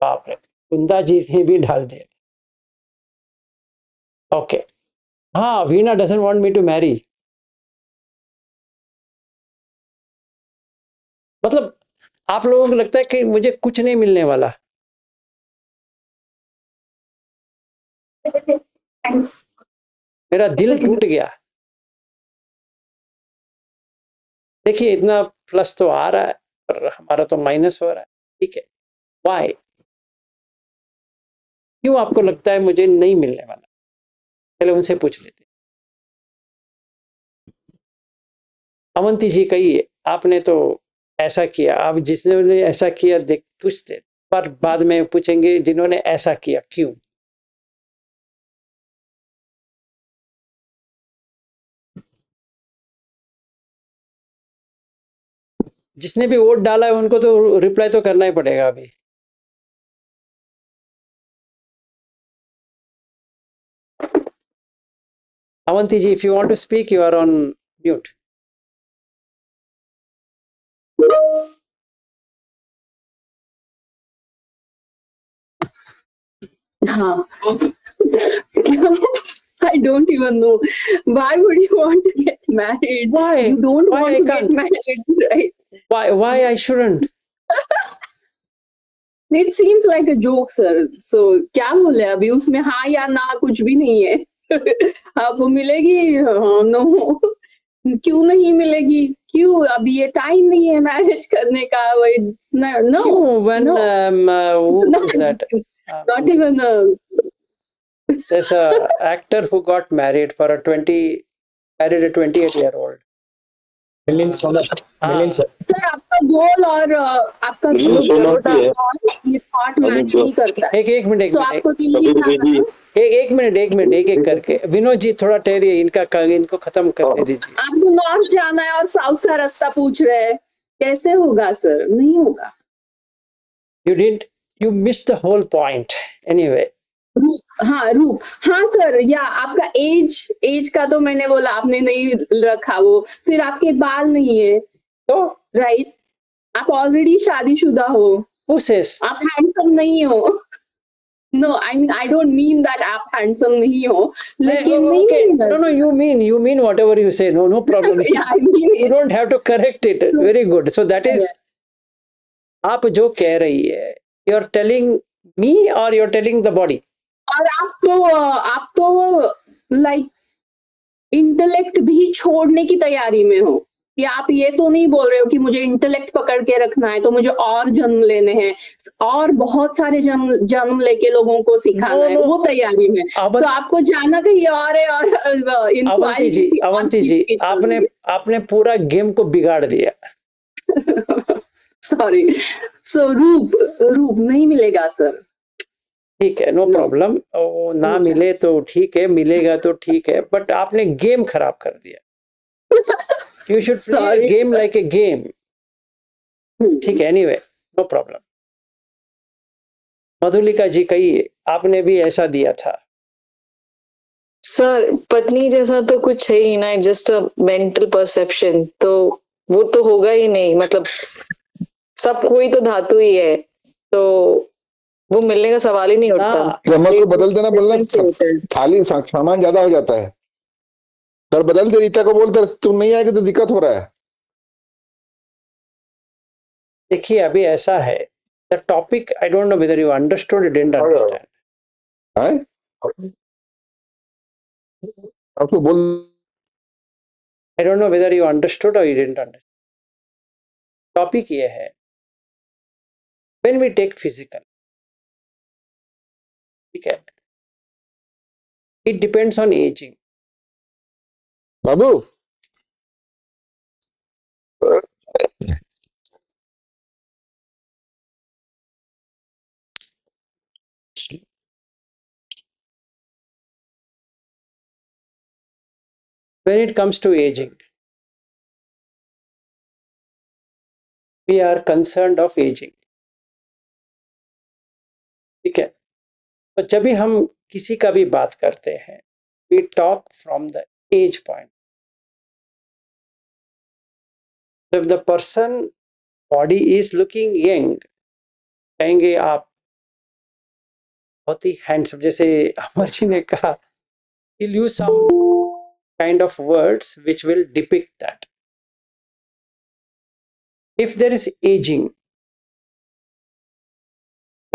बाप रे, कुंदा जी ने भी डाल दिया। ओके, हाँ, Veena doesn't want me to marry. मतलब आप लोगों को लगता है कि मुझे कुछ नहीं मिलने वाला। मेरा दिल टूट गया। देखिए, इतना प्लस तो आ रहा है पर हमारा तो माइनस हो रहा है। ठीक है, वाई? क्यों आपको लगता है मुझे नहीं मिलने वाला? चलो उनसे पूछ लेते। अवंती जी, कहिए, आपने तो ऐसा किया, आप जिसने ऐसा किया देख पूछते, पर बाद में पूछेंगे जिन्होंने ऐसा किया क्यों। जिसने भी वोट डाला है उनको तो रिप्लाई तो करना ही पड़ेगा अभी। Avanti ji, if you want to speak, you are on mute. हाँ. I don't even know. Why would you want to get married? Why? You don't Why want I to can't? get married, right? Why I shouldn't? It seems like a joke, sir. So क्या बोले अभी उसमें, हाँ या ना कुछ भी नहीं है. आपको मिलेगी? हाँ, नो. क्यों नहीं मिलेगी? क्यों? अभी ये टाइम नहीं है मैरिज करने का. नो. क्यों? When No. who is that? Not even a. There's a actor who got married a 28-year-old. Milind Sonal, Milind sir. Sir, आपका गोल और आपका दिल्ली जो सोना जरूरत की है। है, ये थॉट अभी मैच जो- नहीं करता है. एक मिनट, तो आपको दिल्ली कभी जाना भेजी। है. एक करके। विनोद जी थोड़ा ठहरिए, इनको खत्म करने दीजिए। आपको नॉर्थ जाना है और साउथ का रास्ता पूछ रहे हैं. कैसे होगा सर? नहीं होगा. You missed the whole point. Anyway, रूप. हाँ सर, या आपका एज का तो मैंने बोला, आपने नहीं रखा वो. फिर आपके बाल नहीं है, तो राइट? आप ऑलरेडी शादीशुदा हो. who says? आप हैंडसम नहीं हो. No, I don't mean that आप हैंडसम नहीं हो, लेकिन नहीं Okay. मिलेगा. No, you mean whatever you say. No problem. Yeah, I mean You it. don't have to correct it. Very good. So that is, आप जो कह रही है, you're telling me or you're telling the body? और आप तो लाइक इंटेलेक्ट भी छोड़ने की तैयारी में हो कि आप ये तो नहीं बोल रहे हो कि मुझे इंटेलेक्ट पकड़ के रखना है, तो मुझे और जन्म लेने हैं और बहुत सारे जन्म लेके लोगों को सिखाना है. No. वो तैयारी में. तो आपको जाना कहीं और है. और अवंती जी, आपने पूरा गेम को बिगाड़ दिया। सॉरी. सो रूप नहीं मिलेगा सर. ठीक है, नो प्रॉब्लम। ना मिले तो ठीक है, मिलेगा तो ठीक है, बट आपने गेम खराब कर दिया। You should play game like a game. ठीक है, एनीवे, नो प्रॉब्लम। मधुलिका जी, कहिए, आपने भी ऐसा दिया था। सर, पत्नी जैसा तो कुछ है ही ना, जस्ट अ मेंटल परसेप्शन. तो वो तो होगा ही नहीं. मतलब सब कोई तो धातु ही है, तो वो मिलने का सवाल ही नहीं उठता. क्रम को बदल देना, बोलना थाली सामान ज्यादा हो जाता है सर. बदल दे. रीता को बोलते तुम नहीं आएगी तो दिक्कत हो रहा है. देखिए, अभी ऐसा है, the topic, I don't know whether you understood, you didn't understand. आपको बोल, I don't know whether you understood और यू डिडंट अंडरस्टैंड. टॉपिक ये है, व्हेन वी टेक फिजिकल, ठीक है, it depends on ageing. Babu When it comes to aging, we are concerned of aging. ठीक है, तो जब भी हम किसी का भी बात करते हैं, we talk from the age point. If the person body is looking young, कहेंगे आप बहुत ही हैंडसम, जैसे अमर जी ने कहा, he'll use some kind of words which will depict that. If there is aging,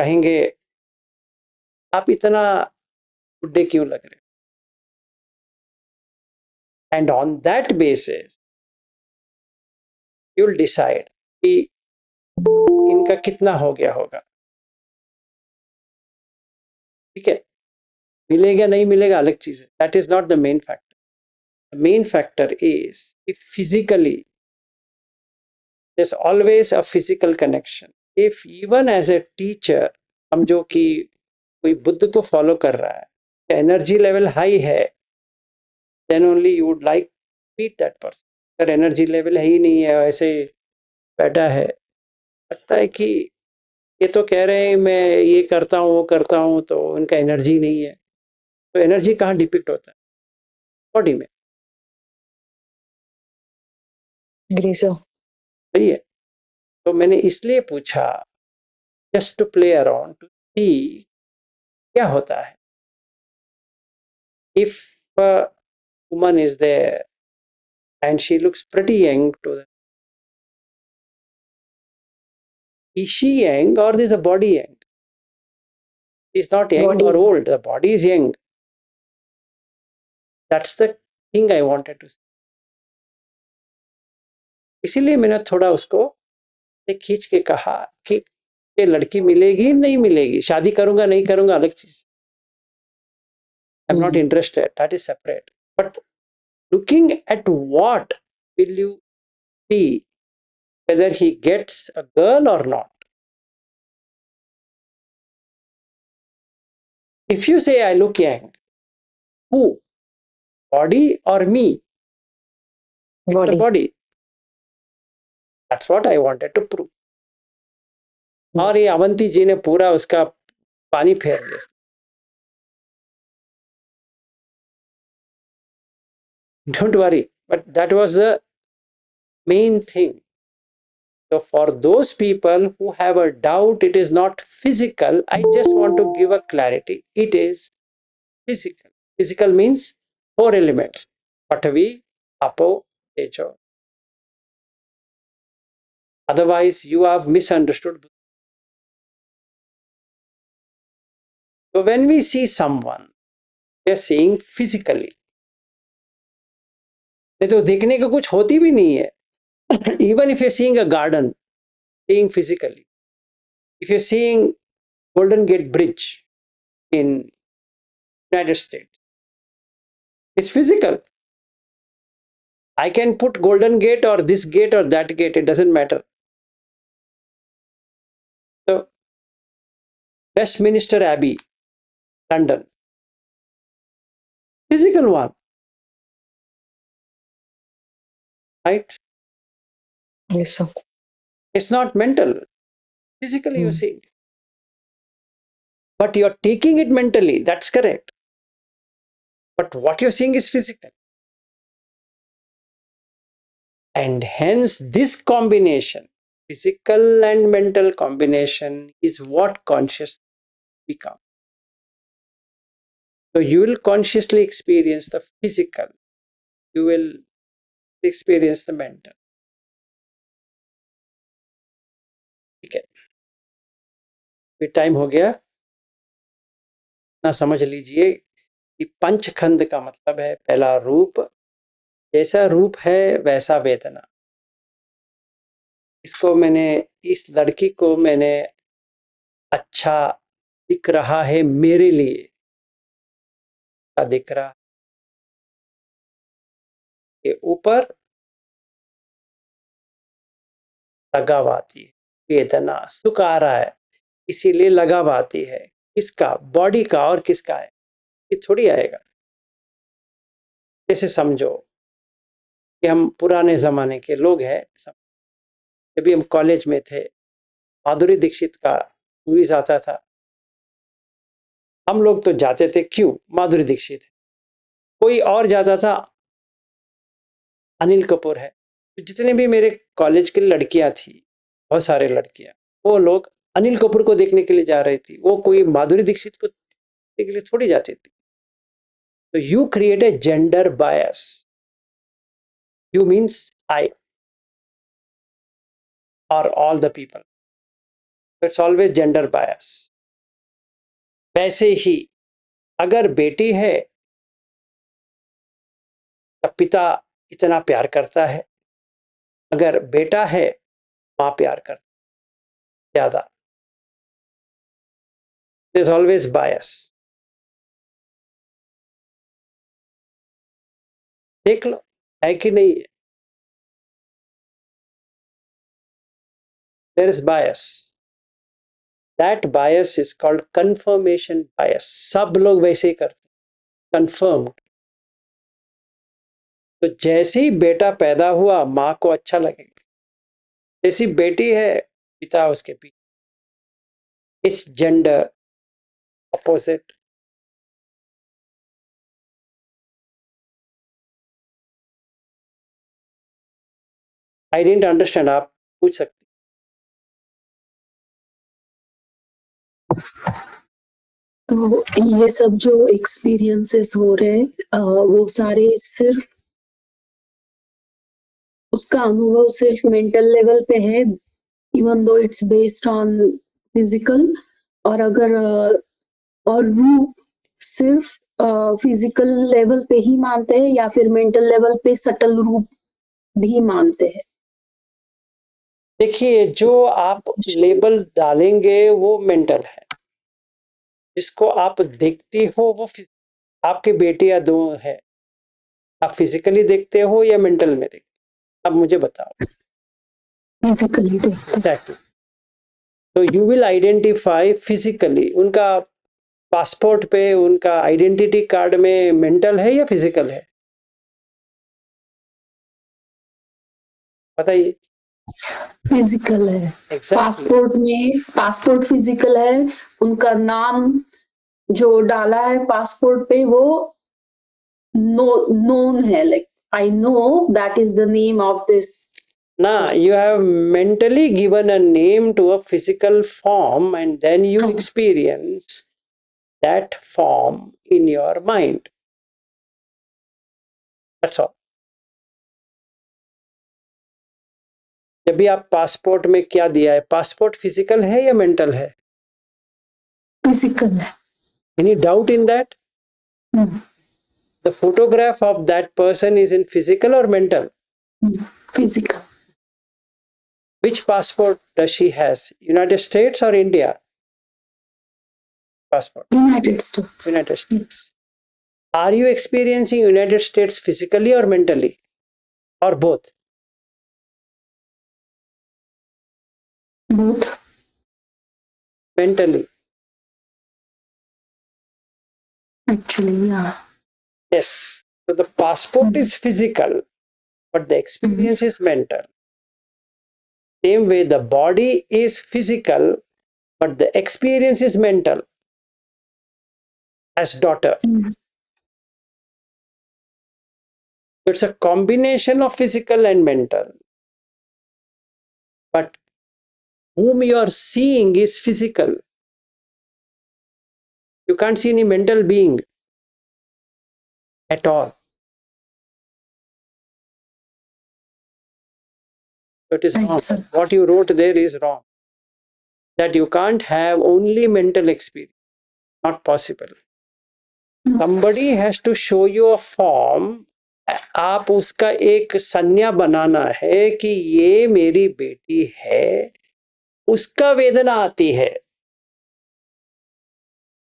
कहेंगे आप इतना बुढ़े क्यों लग रहे हो, and on that basis you will decide कि इनका कितना हो गया होगा. ठीक है, मिलेगा नहीं मिलेगा अलग चीज है, that is not the main factor. The main factor is if physically there's always a physical connection. If even as a teacher समझो कि कोई बुद्ध को फॉलो कर रहा है, एनर्जी लेवल हाई है, then only you would like to meet that person. अगर एनर्जी लेवल है ही नहीं है, ऐसे बैठा है, लगता है कि ये तो कह रहे हैं मैं ये करता हूँ वो करता हूँ, तो उनका एनर्जी नहीं है. तो एनर्जी कहाँ डिपिक्ट होता है? बॉडी में. Agree, sir. सही है. तो मैंने इसलिए पूछा, just to play around to see क्या होता है. If woman is there and she looks pretty young to them, is she young or is the body young? She's not young Body. or old, the body is young. That's the thing I wanted to say. इसीलिए मैंने थोड़ा उसको खींच के कहा कि ये लड़की मिलेगी नहीं मिलेगी, शादी करूंगा नहीं करूंगा अलग चीज. I'm not interested, that is separate. But looking at what will you see whether he gets a girl or not. If you say I look young, who? Body or me? It's the Body. body. That's what I wanted to prove. और ये अवंती जी ने पूरा उसका पानी फेर दिया. Don't worry, but that was the main thing. So for those people who have a doubt it is not physical, I just want to give a clarity. It is physical. Physical means 4 elements: Pathavi, Apo, Tejo. Otherwise you have misunderstood. So when we see someone, we are seeing physically. नहीं तो देखने का कुछ होती भी नहीं है. Even if you're seeing a garden, seeing physically. If you're seeing Golden Gate Bridge in United States, it's physical. I can put Golden Gate or this gate or that gate, it doesn't matter. So Westminster Abbey, London, physical one, right? Yes, sir. It's not mental. Physically you're seeing. But you're taking it mentally, that's correct. But what you're seeing is physical. And hence this combination, physical and mental combination, is what consciousness becomes. So you will consciously experience the physical, you will experience the mental. ठीक है, ये टाइम हो गया ना. समझ लीजिए कि पंचखंड का मतलब है पहला रूप, जैसा रूप है वैसा वेदना. इसको मैंने, इस लड़की को मैंने अच्छा दिख रहा है मेरे लिए, क्या दिख रहा है के ऊपर लगाव आती है, वेदना सुख आ रहा है इसीलिए लगाव आती है। किसका? बॉडी का। और किसका है? ये थोड़ी आएगा। जैसे समझो कि हम पुराने जमाने के लोग हैं, जब भी हम कॉलेज में थे माधुरी दीक्षित का मूवीज आता था, हम लोग तो जाते थे, क्यों? माधुरी दीक्षित है। कोई और जाता था, अनिल कपूर है। जितने भी मेरे कॉलेज की लड़कियां थी, बहुत सारे लड़कियां, वो लोग अनिल कपूर को देखने के लिए जा रही थी, वो कोई माधुरी दीक्षित को देखने के लिए थोड़ी जाती थी। तो you create a gender bias. You means I और all the people. It's always gender bias. वैसे ही अगर बेटी है तो पिता इतना प्यार करता है, अगर बेटा है माँ प्यार करता ज्यादा। Is always bias. देख लो है कि नहीं है। There is bias. That bias is called confirmation bias. सब लोग वैसे ही करते, कंफर्म्ड। तो जैसे ही बेटा पैदा हुआ माँ को अच्छा लगेगा, जैसी बेटी है पिता उसके पीछे। इस gender opposite. I didn't understand, आप पूछ सकते। तो ये सब जो एक्सपीरियंसेस हो रहे वो सारे सिर्फ उसका अनुभव सिर्फ मेंटल लेवल पे है, even though it's based on physical. और अगर और रूप सिर्फ फिजिकल लेवल पे ही मानते हैं या फिर मेंटल लेवल पे सटल रूप भी मानते हैं? देखिए, जो आप लेबल डालेंगे वो मेंटल है। जिसको आप देखती हो वो आपकी बेटी या दो है, आप फिजिकली देखते हो या मेंटल में देखते हो? अब मुझे बताओ। फिजिकली देखते। एग्जैक्टली। तो यू विल आइडेंटिफाई फिजिकली। उनका पासपोर्ट पे, उनका आइडेंटिटी कार्ड में मेंटल है या फिजिकल है? बताइए। फिजिकल है। Exactly. पासपोर्ट फिजिकल है। उनका नाम जो डाला है पासपोर्ट पे वो नोन है, like I know that is the name of this. Now you have mentally given a name to a physical form and then you experience that form in your mind. That's all. जब भी आप पासपोर्ट में क्या दिया है, पासपोर्ट फिजिकल है या मेंटल है? फिजिकल है। Any doubt in that? No. The photograph of that person is in physical or mental? Physical. Which passport does she has? United States or India? Passport. United States. United States. Are you experiencing United States physically or mentally? Or both? Both. Mentally. Actually, yeah. Yes. So the passport is physical, but the experience is mental. Same way, the body is physical, but the experience is mental. As daughter. It's a combination of physical and mental. But whom you are seeing is physical. You can't see any mental being at all. So it is wrong. What you wrote there is wrong. That you can't have only mental experience. Not possible. Somebody has to show you a form. आप उसका एक संज्ञा बनाना है कि ये मेरी बेटी है, उसका वेदना आती है।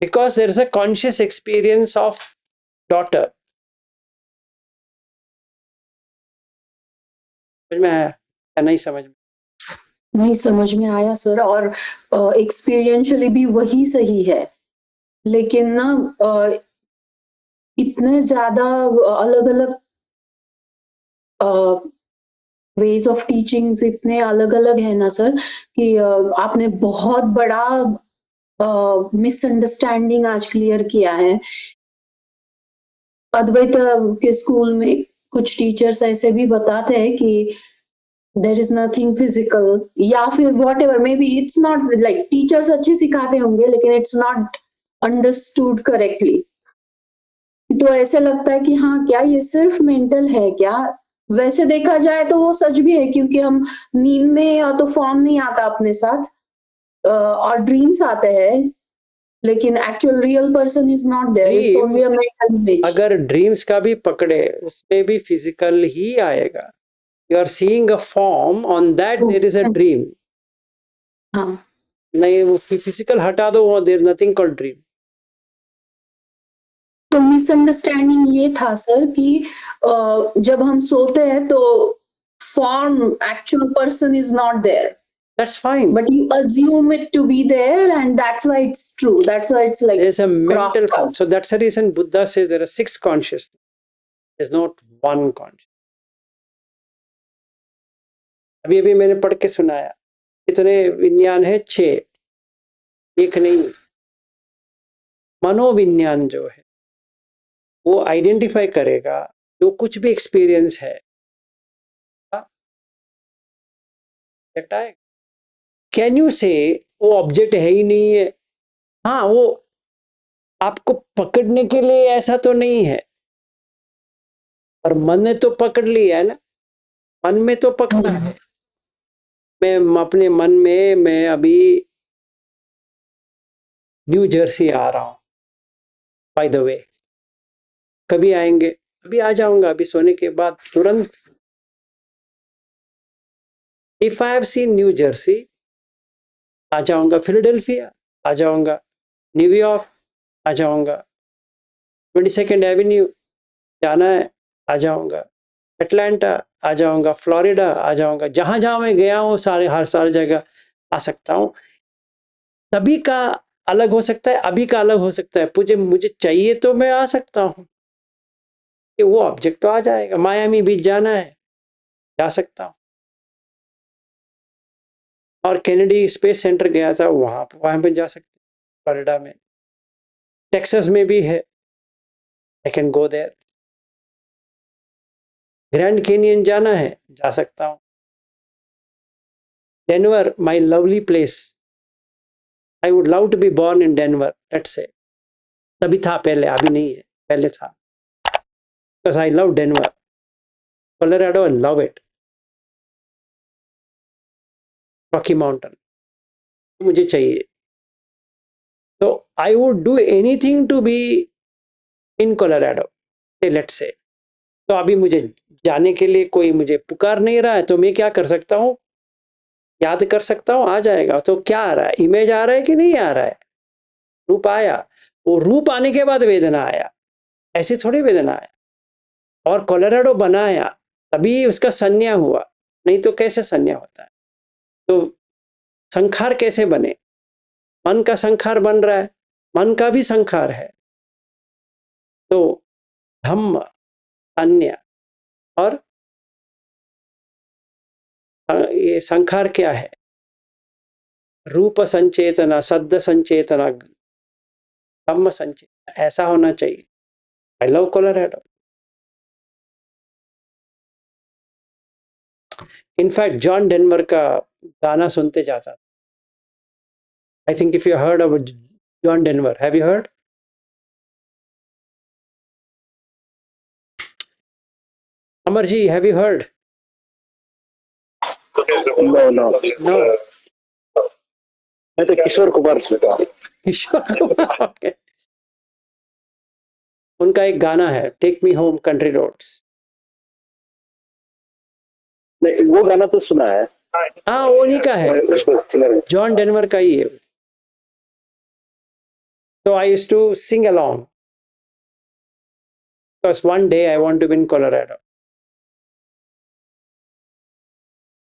because there is a conscious experience of daughter. समझ में आया या नहीं समझ में? नहीं समझ में आया सर, और एक्सपीरियंशियली भी वही सही है, लेकिन ना इतने ज्यादा अलग अलग वेज ऑफ टीचिंग्स इतने अलग अलग है ना सर, कि आपने बहुत बड़ा मिसअंडरस्टैंडिंग आज क्लियर किया है। अद्वैत के स्कूल में कुछ टीचर्स ऐसे भी बताते हैं कि देयर इज नथिंग फिजिकल, या फिर what ever, may be it's not like teachers अच्छे सिखाते होंगे लेकिन इट्स नॉट अंडरस्टूड करेक्टली। तो ऐसे लगता है कि हाँ क्या ये सिर्फ मेंटल है क्या? वैसे देखा जाए तो वो सच भी है, क्योंकि हम नींद में तो फॉर्म नहीं आता अपने साथ और ड्रीम्स आते हैं, लेकिन actual real person is not there, it's only a mental image. अगर ड्रीम्स का भी पकड़े उसमें भी फिजिकल ही आएगा। You are seeing a form, on that there is a dream. हाँ नहीं, वो फिजिकल हटा दो, देयर नथिंग कॉल्ड ड्रीम। तो मिसअंडरस्टैंडिंग ये था सर कि जब हम सोते हैं तो form, actual person is not there, that's fine, but you assume it to be there, and that's why it's true, that's why it's like there's a mental crossed form. out. So that's the reason Buddha says there are 6 consciousness, there's not one conscious. अभी अभी मैंने पढ़ के सुनाया, इतने विज्ञान है 6, एक नहीं। मनोविज्ञान जो है वो आइडेंटिफाई करेगा जो कुछ भी एक्सपीरियंस है, कैन यू से वो ऑब्जेक्ट है ही नहीं है? हाँ, वो आपको पकड़ने के लिए ऐसा तो नहीं है, और मन ने तो पकड़ लिया है ना, मन में तो पकड़ा है। मैं अपने मन में, मैं अभी न्यू जर्सी आ रहा हूँ, बाय द वे, कभी आएंगे? अभी आ जाऊंगा, अभी सोने के बाद तुरंत। If I have seen New Jersey, आ जाऊंगा। फिलाडेल्फिया आ जाऊंगा, न्यूयॉर्क आ जाऊंगा, 22nd एवेन्यू जाना है, आ जाऊंगा, एटलांटा आ जाऊंगा, फ्लोरिडा आ जाऊंगा, जहां जहां मैं गया हूँ हर सारी जगह आ सकता हूँ। तभी का अलग हो सकता है, अभी का अलग हो सकता है। मुझे चाहिए तो मैं आ सकता हूँ, कि वो ऑब्जेक्ट तो आ जाएगा। मायामी बीच जाना है, जा सकता हूँ। और कैनेडी स्पेस सेंटर गया था, वहां पे जा सकते, फ्लोरिडा में। टेक्सास में भी है, I can go there. Grand Canyon जाना है, जा सकता हूँ। Denver, my lovely place, I would love to be born in Denver, let's say. तभी था पहले, अभी नहीं है, पहले था, because I love Denver. Colorado, I love it. Rocky Mountain मुझे चाहिए, तो I would do anything to be in Colorado, let's say. तो अभी मुझे जाने के लिए कोई मुझे पुकार नहीं रहा है, तो मैं क्या कर सकता हूँ? याद कर सकता हूँ, आ जाएगा। तो क्या आ रहा है? इमेज आ रहा है कि नहीं आ रहा है? रूप आया, वो रूप आने के बाद वेदना आया, ऐसी थोड़ी वेदना आया। और कोलोराडो बनाया तभी उसका संज्ञा हुआ, नहीं तो कैसे संज्ञा होता है? तो संखार कैसे बने? मन का संखार बन रहा है, मन का भी संखार है। तो धम्म, अन्य, और ये संखार क्या है? रूप संचेतना, शब्द संचेतना, धम्म संचेतना, ऐसा होना चाहिए। I love Colorado. In fact John Denver का गाना सुनते जाता था। I think if you heard of John Denver, have you heard? Amar ji, have you heard? No no. मैं तो किशोर कुमार सुनता हूँ। किशोर कुमार, okay. उनका एक गाना है, take me home country roads. नहीं, वो गाना तो सुना है। हाँ, उन्हीं का है, जॉन डेनवर का ही है। So I used to sing along because one day I want to be in Colorado.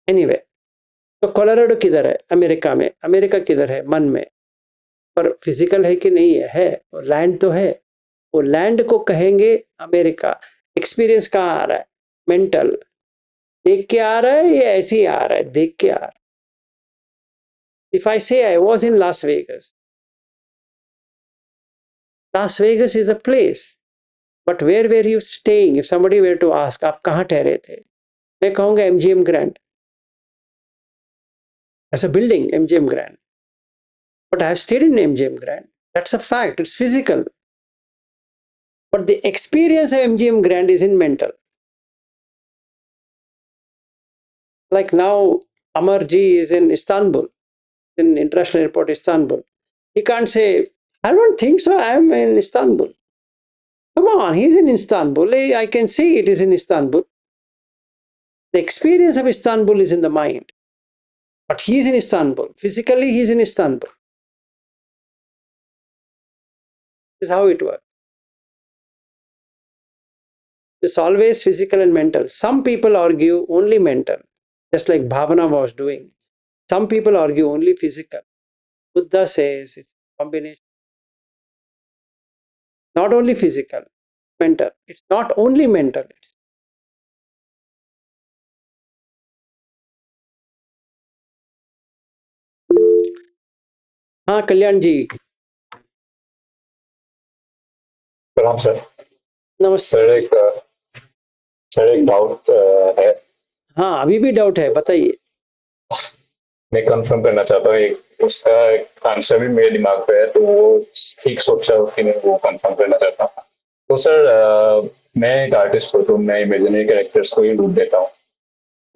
Anyway, तो कोलोराडो किधर है? अमेरिका में. अमेरिका किधर है? मन में. पर फिजिकल है कि नहीं है? है. और लैंड तो है. वो लैंड को कहेंगे अमेरिका. एक्सपीरियंस कहाँ आ रहा है? मेंटल. देख के आ रहा है या ऐसे ही आ रहा है? देख के आ रहा है. If I say I was in Las Vegas, Las Vegas is a place, but where were you staying? If somebody were to ask, आप कहाँ ठहरे थे? मैं कहूँगा MGM Grand. As a building, MGM Grand. But I have stayed in MGM Grand. That's a fact. It's physical. But the experience of MGM Grand is in mental. Like now, Amarji is in Istanbul, in International Airport, Istanbul. He can't say, I don't think so, I am in Istanbul. Come on, he's in Istanbul. I can see it is in Istanbul. The experience of Istanbul is in the mind. But he's in Istanbul. Physically, he's in Istanbul. This is how it works. It's always physical and mental. Some people argue only mental, just like Bhavana was doing. Some people argue only physical. Buddha says it's a combination. Not only physical, mental. It's not only mental. It's हाँ कल्याण जी. प्रणाम सर. नमस्ते. सर एक डाउट है. हाँ अभी भी डाउट है, बताइए. मैं कंफर्म करना चाहता हूँ. उसका एक आंसर भी मेरे दिमाग पे है, तो वो ठीक सोचा कि नहीं वो कंफर्म करना चाहता हूँ. तो सर मैं एक आर्टिस्ट हूँ, तो मैं इमेजिनरी कैरेक्टर्स को ही रूप देता हूँ.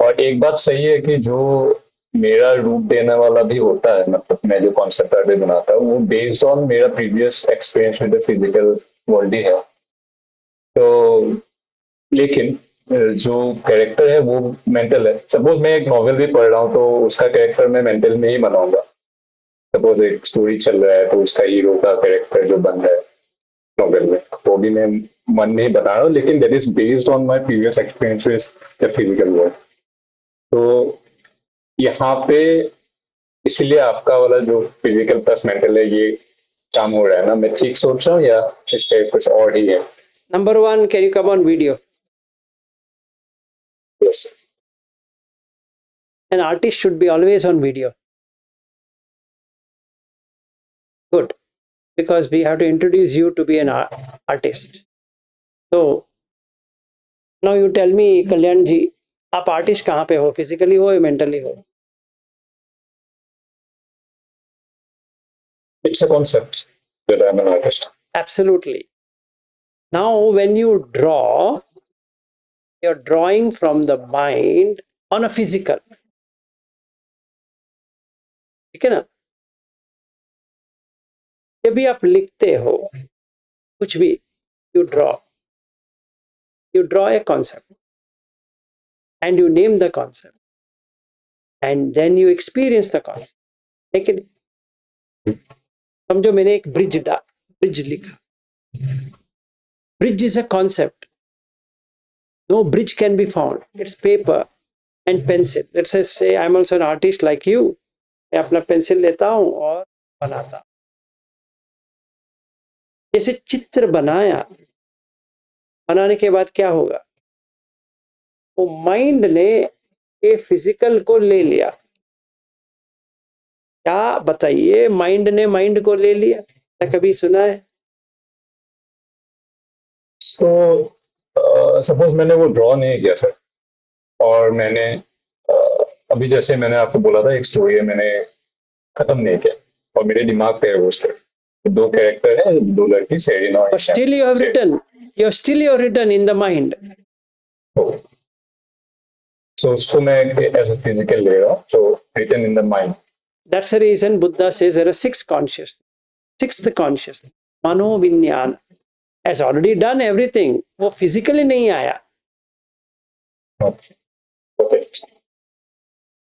और एक बात सही है कि जो मेरा रूप देने वाला भी होता है, मतलब मैं जो कॉन्सेप्ट आर्ट बनाता हूँ वो बेस्ड ऑन मेरा previous experience with the physical world ही है. तो लेकिन जो कैरेक्टर है वो मेंटल है. सपोज मैं एक नॉवेल भी पढ़ रहा हूँ तो उसका कैरेक्टर मैं मेंटल में ही बनाऊंगा. सपोज एक स्टोरी चल रहा है तो उसका हीरो का कैरेक्टर जो बन रहा है नॉवेल में, वो भी मैं मन में ही बना रहा हूँ, लेकिन that is based on my previous experience the physical world. तो यहाँ पे इसलिए आपका वाला जो फिजिकल प्लस मेंटल है ये काम हो रहा है ना. मैं ठीक सोच रहा हूँ या इस पे कुछ और ही है? Number one, can you come on video? Yes. An artist should be always on video. Good. Because we have to introduce you to be an artist. So, now you tell me, Kalyan ji, आप आर्टिस्ट कहाँ पे हो? फिजिकली हो या मेंटली हो? It's a concept that I'm an artist. Absolutely. Now, when you draw, you're drawing from the mind on a physical. ठीक है ना? जब भी आप लिखते हो कुछ भी, you draw a concept and you name the concept and then you experience the concept. लेकिन समझो मैंने एक ब्रिज लिखा. Bridge is a concept. No bridge can be found. It's paper and pencil. Let's say I'm also an artist like you. मैं अपना पेंसिल लेता हूँ और बनाता. जैसे चित्र बनाने के बाद क्या होगा? वो माइंड ने ये फिजिकल को ले लिया. क्या बताइए, माइंड ने माइंड को ले लिया? क्या कभी सुना है? तो सपोज मैंने वो ड्रॉ नहीं किया सर, और मैंने अभी जैसे मैंने आपको बोला था एक स्टोरी है, मैंने खत्म नहीं किया और मेरे दिमाग पे है वो स्टोरी. दो कैरेक्टर है, दो लड़की Serena. But still you have written in the mind. So उसको मैं as a physical ले रहा हूँ, so written in the mind. That's the reason Buddha says there are sixth consciousness. Mano Vinyana has already done everything. वो physically नहीं आया. Okay.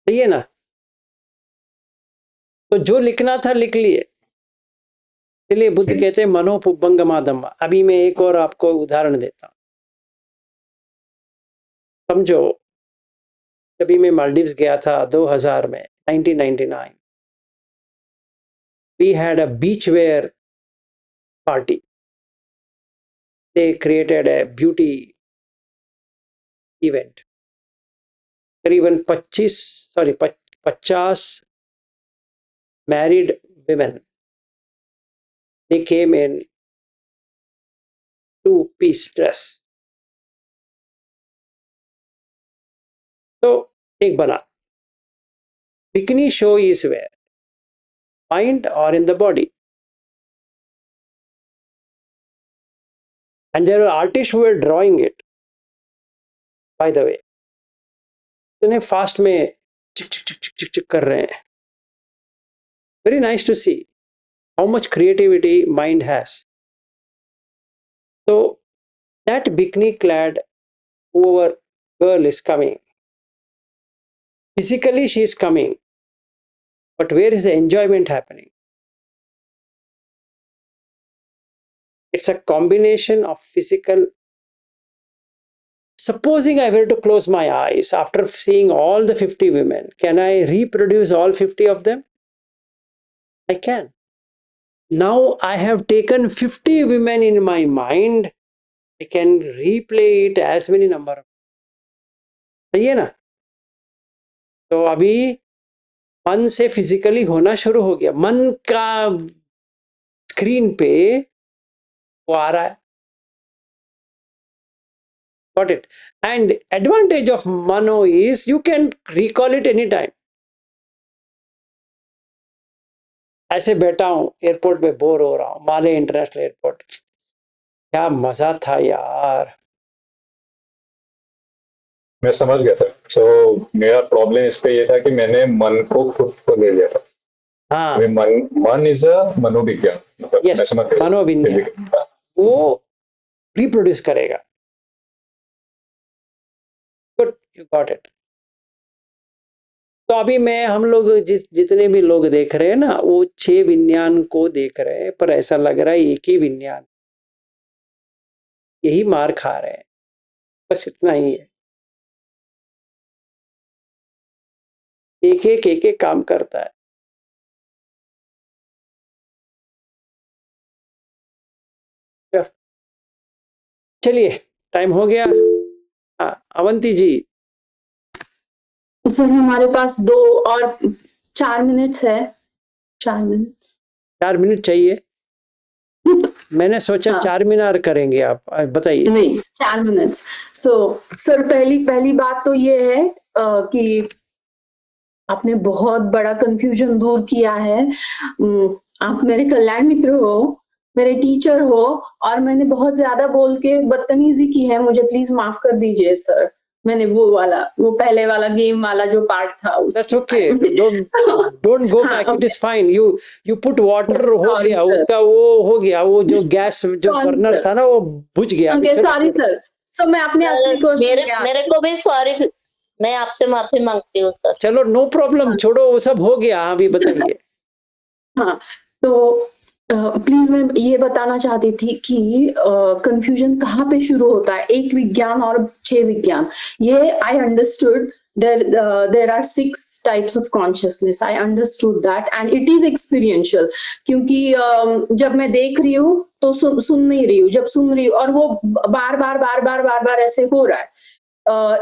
सही है ना? तो जो लिखना था लिख लिए. इसलिए बुद्ध कहते हैं मनोपुब्बंगमादम। अभी मैं एक और आपको उदाहरण देता हूँ। समझो, कभी मैं मालदीव्स गया था 2000 में, 1999। We had a beachwear party. They created a beauty event. करीबन 50 married women. They came in 2-piece dress. तो एक बना, bikini show is where mind or in the body, and there were artists who were drawing it, by the way. इतने फास्ट में चिक चिक चिक चिक चिक चिक कर रहे हैं। Very nice to see how much creativity mind has. So that bikini clad whoever girl is coming, physically she is coming, but where is the enjoyment happening? It's a combination of physical. Supposing I were to close my eyes after seeing all the 50 women, can I reproduce all 50 of them? I can. Now I have taken 50 women in my mind. I can replay it as many number of. सही है ना? तो अभी मन से फिजिकली होना शुरू हो गया। मन का स्क्रीन पे वो आ रहा है। Got it? And advantage of mano is you can recall it anytime. ऐसे बैठा हूं एयरपोर्ट पे, बोर हो रहा हूं, माले इंटरनेशनल एयरपोर्ट, क्या मजा था यार। मैं समझ गया सर। सो मेरा प्रॉब्लम इस पे ये था कि मैंने मन को खुद को ले लिया था। हाँ, मन इज अ मनोविज्ञान। यस, मनोविज्ञान वो रिप्रोड्यूस करेगा। Good, you got it. तो अभी हम लोग जितने भी लोग देख रहे हैं ना, वो 6 विज्ञान को देख रहे हैं, पर ऐसा लग रहा है एक ही विज्ञान, यही मार खा रहे हैं। बस इतना ही है। एक एक काम करता है। चलिए, टाइम हो गया। हाँ, अवंती जी। सर हमारे पास 2 और 4 मिनट्स है। 4 मिनट चाहिए। मैंने सोचा हाँ। 4 मीनार करेंगे आप, बताइए। नहीं, 4 मिनट्स। सर पहली बात तो ये है कि आपने बहुत बड़ा कंफ्यूजन दूर किया है। आप मेरे कल्याण मित्र हो, मेरे टीचर हो, और मैंने बहुत ज्यादा बोल के बदतमीजी की है, मुझे प्लीज माफ कर दीजिए सर। मैंने वो पहले वाला गेम वाला जो पार्ट था That's okay. Don't go back. It is fine. You put water, हो गया उसका, वो हो गया, वो जो गैस जो बर्नर था ना वो बुझ गया। Sorry sir. मैं अपने असली क्वेश्चन मेरे को भी सॉरी, मैं आपसे माफी मांगती हूँ सर। चलो, नो प्रॉब्लम, छोड़ो, वो सब हो गया। अभी बताइए। हाँ, तो प्लीज मैं ये बताना चाहती थी कि कंफ्यूजन कहाँ पे शुरू होता है, एक विज्ञान और 6 विज्ञान। ये I understood there are 6 types of consciousness. I understood that and it is experiential, क्योंकि जब मैं देख रही हूँ तो सुन नहीं रही हूँ, जब सुन रही हूँ और वो बार बार ऐसे हो रहा है।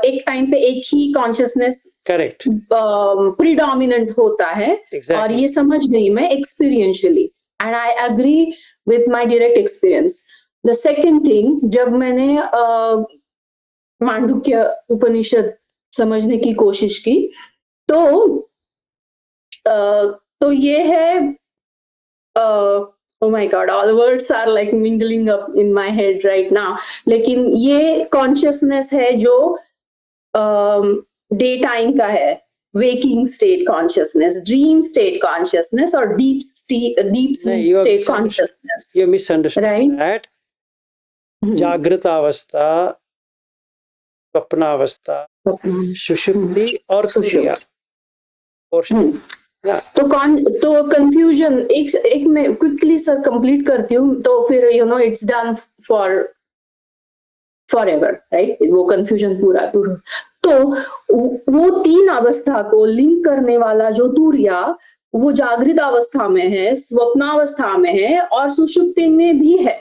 एक टाइम पे एक ही कॉन्शियसनेस करेक्ट प्रीडोमिनेंट होता है। Exactly. और ये समझ गई मैं experientially, and I agree with my direct experience. The second thing, जब मैंने मांडुक्य उपनिषद समझने की कोशिश की तो ये है, oh my god, all words are like mingling up in my head right now, लेकिन ये कॉन्शियसनेस है जो डे टाइम का है, waking state consciousness, dream state consciousness, or deep sleep state consciousness. You misunderstood, right? that जागृत अवस्था, स्वप्नावस्था, सुषुप्ति और तुरिया, और तो कंफ्यूजन एक मैं क्विकली सर कंप्लीट करती हूँ, तो फिर it's done for ever, right, वो कंफ्यूजन पूरा दूर। तो वो 3 अवस्था को लिंक करने वाला जो तुर्या, वो जागृत अवस्था में है, स्वप्नावस्था में है और सुषुप्ति में भी है।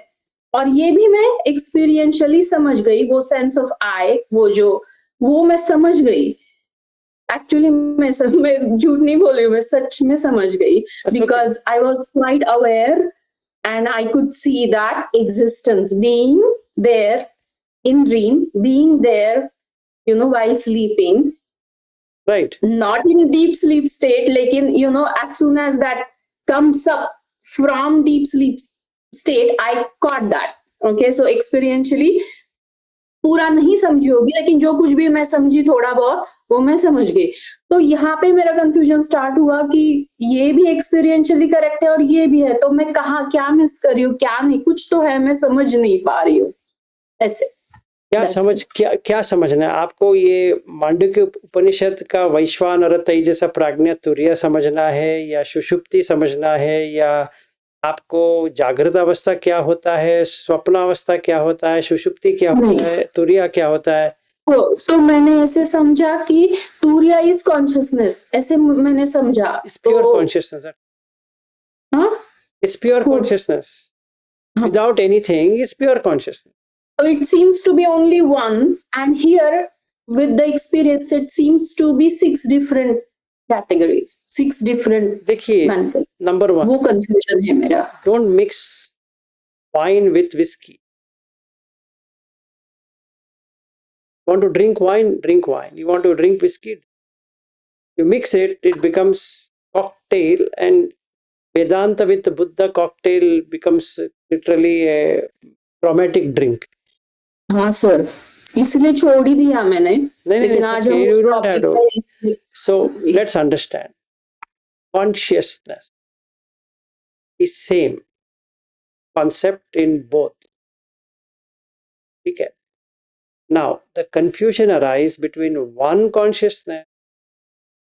और ये भी मैं एक्सपीरियंशियली समझ गई, वो सेंस ऑफ आई, वो मैं समझ गई। एक्चुअली मैं झूठ नहीं बोल रही हूँ, मैं सच में समझ गई, because I was quite aware and I could see that existence being there in dream, being there, while sleeping, right, not in deep sleep state, lekin as soon as that comes up from deep sleep state, I caught that. Okay, so experientially पूरा नहीं समझी होगी, लेकिन जो कुछ भी मैं समझी थोड़ा बहुत वो मैं समझ गई। तो यहाँ पे मेरा कंफ्यूजन स्टार्ट हुआ कि ये भी एक्सपीरियंशियली करेक्ट है और ये भी है, तो मैं कहाँ क्या मिस कर रही हूँ, क्या नहीं, कुछ तो है, मैं समझ नहीं पा रही हूँ। ऐसे क्या समझना है आपको? ये मांडुक्य उपनिषद का वैश्वानर तेजस प्राज्ञ तुर्य समझना है, या सुषुप्ति समझना है, या आपको जागृत अवस्था क्या होता है, स्वप्नावस्था क्या होता है, सुषुप्ति क्या होता है, तुर्य क्या होता है? तो मैंने ऐसे समझा कि तुर्य इज कॉन्शियसनेस, ऐसे मैंने समझा। Pure consciousness, it's pure consciousness without anything, it's pure consciousness. It seems to be only one, and here with the experience it seems to be 6 different categories, 6 different। देखिए, नंबर 1 वो कंफ्यूजन है मेरा। Don't mix wine with whisky. Want to drink wine, drink wine. You want to drink whiskey, you mix it, it becomes cocktail, and Vedanta with Buddha cocktail becomes literally a traumatic drink. हाँ सर, इसलिए छोड़ ही दिया मैंने। लेकिन आज हम you don't have to. So let's understand, consciousness is same concept in both. Okay. Now the confusion arises between one consciousness,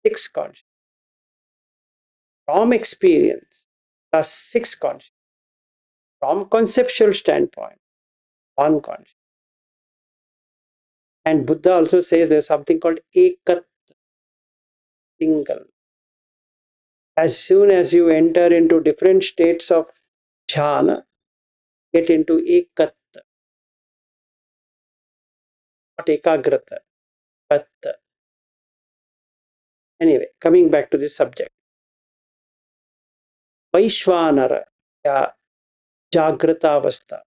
6 consciousness. From experience, there are 6 consciousness. From conceptual standpoint, one consciousness. And Buddha also says there's something called ekat, single. As soon as you enter into different states of jhana, get into ekat, not ekagrata, but anyway, coming back to this subject. वैश्वानर या जागृतावस्था,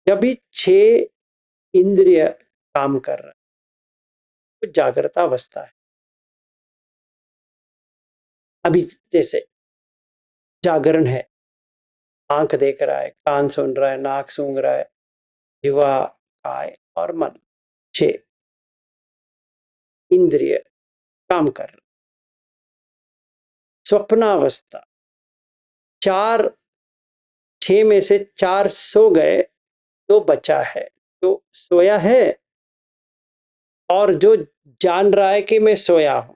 जब भी 6 इंद्रिय काम कर रहा है तो जागृतावस्था है। अभी जैसे जागरण है, आंख देख रहा है, कान सुन रहा है, नाक सूंघ रहा है, जीवा, काय और मन, 6 इंद्रिय काम कर रहे। स्वप्नावस्था 6 में से 4 सो गए, 2 बचा है, जो सोया है और जो जान रहा है कि मैं सोया हूं,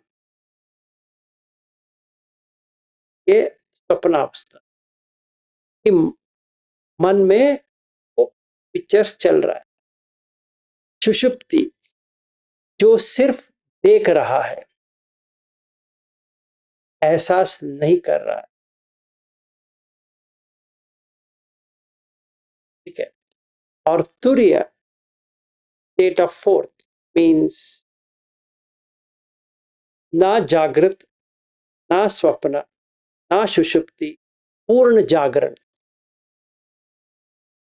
ये स्वप्नावस्था कि मन में वो पिक्चर्स चल रहा है। सुषुप्ति जो सिर्फ देख रहा है, एहसास नहीं कर रहा है, ठीक है। और तुर्य स्टेट ऑफ 4th मीन्स ना जागृत, ना स्वप्न, ना सुषुप्ति, पूर्ण जागरण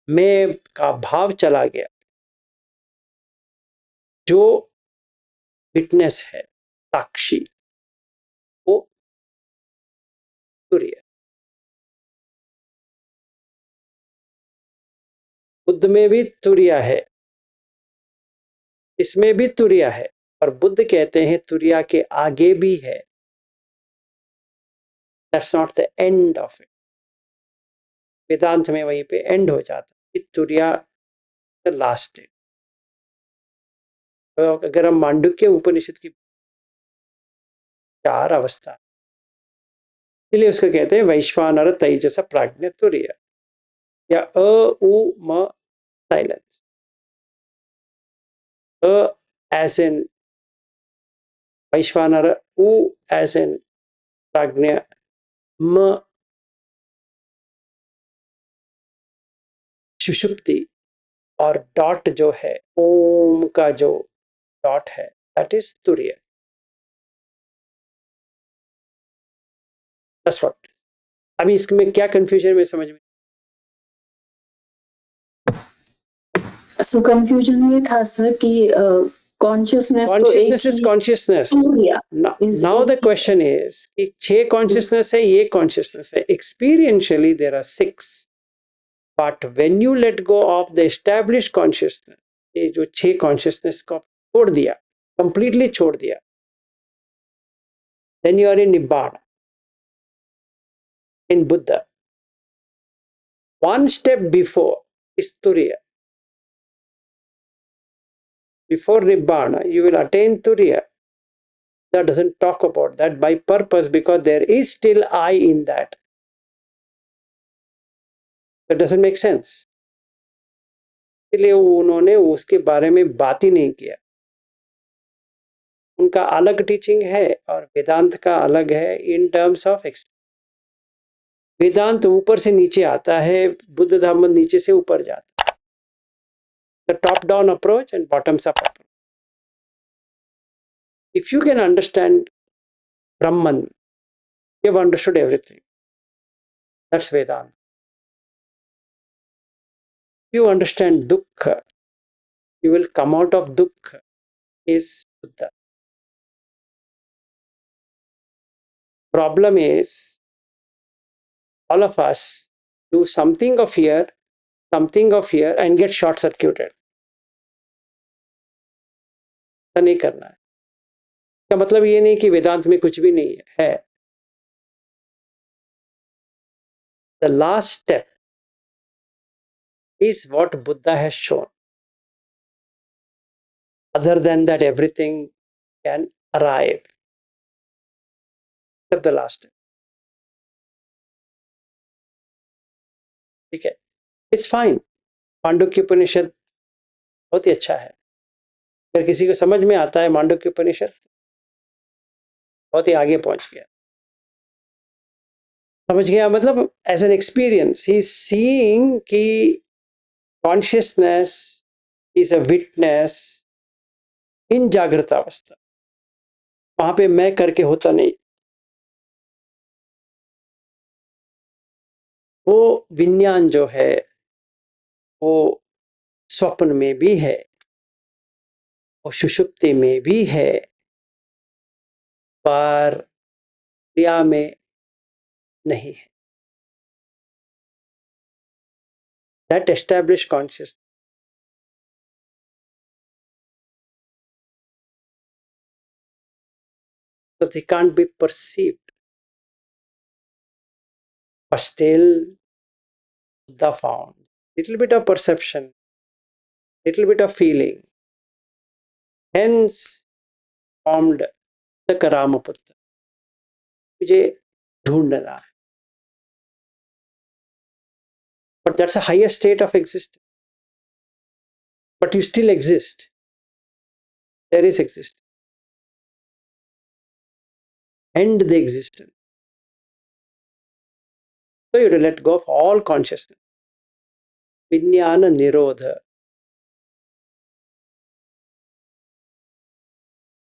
में का भाव चला गया। जो विटनेस है, साक्षी, वो तुर्य। बुद्ध में भी तुर्य है, इसमें भी तुर्य है, और बुद्ध कहते हैं तुर्य के आगे भी है। That's not the end of it. वेदांत में वहीं पे एंड हो जाता है, तुर्य द लास्ट स्टेट। तो अगर हम मांडुक्य उपनिषद की 4 अवस्था, इसलिए उसको कहते हैं वैश्वानर तेजस प्राज्ञ तुर्य या अ उ म साइलेंस। अ एज इन वैश्वानर, उ एज इन प्राज्ञ, म सुषुप्ति, और डॉट जो है ओम का जो डॉट है दैट इज तुर्य। That's what. अभी इसमें क्या कंफ्यूजन में समझ में? सो कंफ्यूजन ये था सर कि कॉन्शियसनेस तो एक Consciousness is he consciousness. Surya is Now the एक ही question is कि 6 consciousness है, ये consciousness है. Experientially there are 6. But when you let go of the established consciousness, ये जो 6 consciousness को छोड़ दिया, completely छोड़ दिया, then you are in Nibbana, in Buddha. One step before is Turiya. Before Nibbana, you will attain Turiya. That doesn't talk about that by purpose because there is still I in that. That doesn't make sense. इसलिए उन्होंने उसके बारे में बात ही नहीं किया। उनका अलग टीचिंग है और वेदांत का अलग है इन टर्म्स ऑफ वेदांत ऊपर से नीचे आता है, बुद्ध धर्म नीचे से ऊपर जाता है। The top down approach and bottoms up approach. If you can understand Brahman, you have understood everything. That's Vedanta. You understand dukkha, you will come out of dukkha is Buddha. Problem is all of us do something of here and get short circuited. ऐसा नहीं करना है। इसका मतलब ये नहीं कि वेदांत में कुछ भी नहीं है। The last step is what Buddha has shown. Other than that, everything can arrive. Except the last step. ठीक है, इट्स फाइन। मांडुक्य उपनिषद बहुत ही अच्छा है। अगर किसी को समझ में आता है मांडुक्य उपनिषद, बहुत ही आगे पहुंच गया। समझ गया मतलब एज एन एक्सपीरियंस ही इज सीइंग कि consciousness is a witness in जागृत अवस्था। वहां पे मैं करके होता नहीं। वो विज्ञान जो है वो स्वप्न में भी है, वो सुषुप्ति में भी है, पर क्रिया में नहीं है। That establish conscious so they can't be perceived, but still the found little bit of perception, little bit of feeling, hence formed the Karamaputta. मुझे ढूंढना है, but that's a higher state of existence. But you still exist. There is existence. End the existence. So you have to let go of all consciousness. Vijnana Nirodha.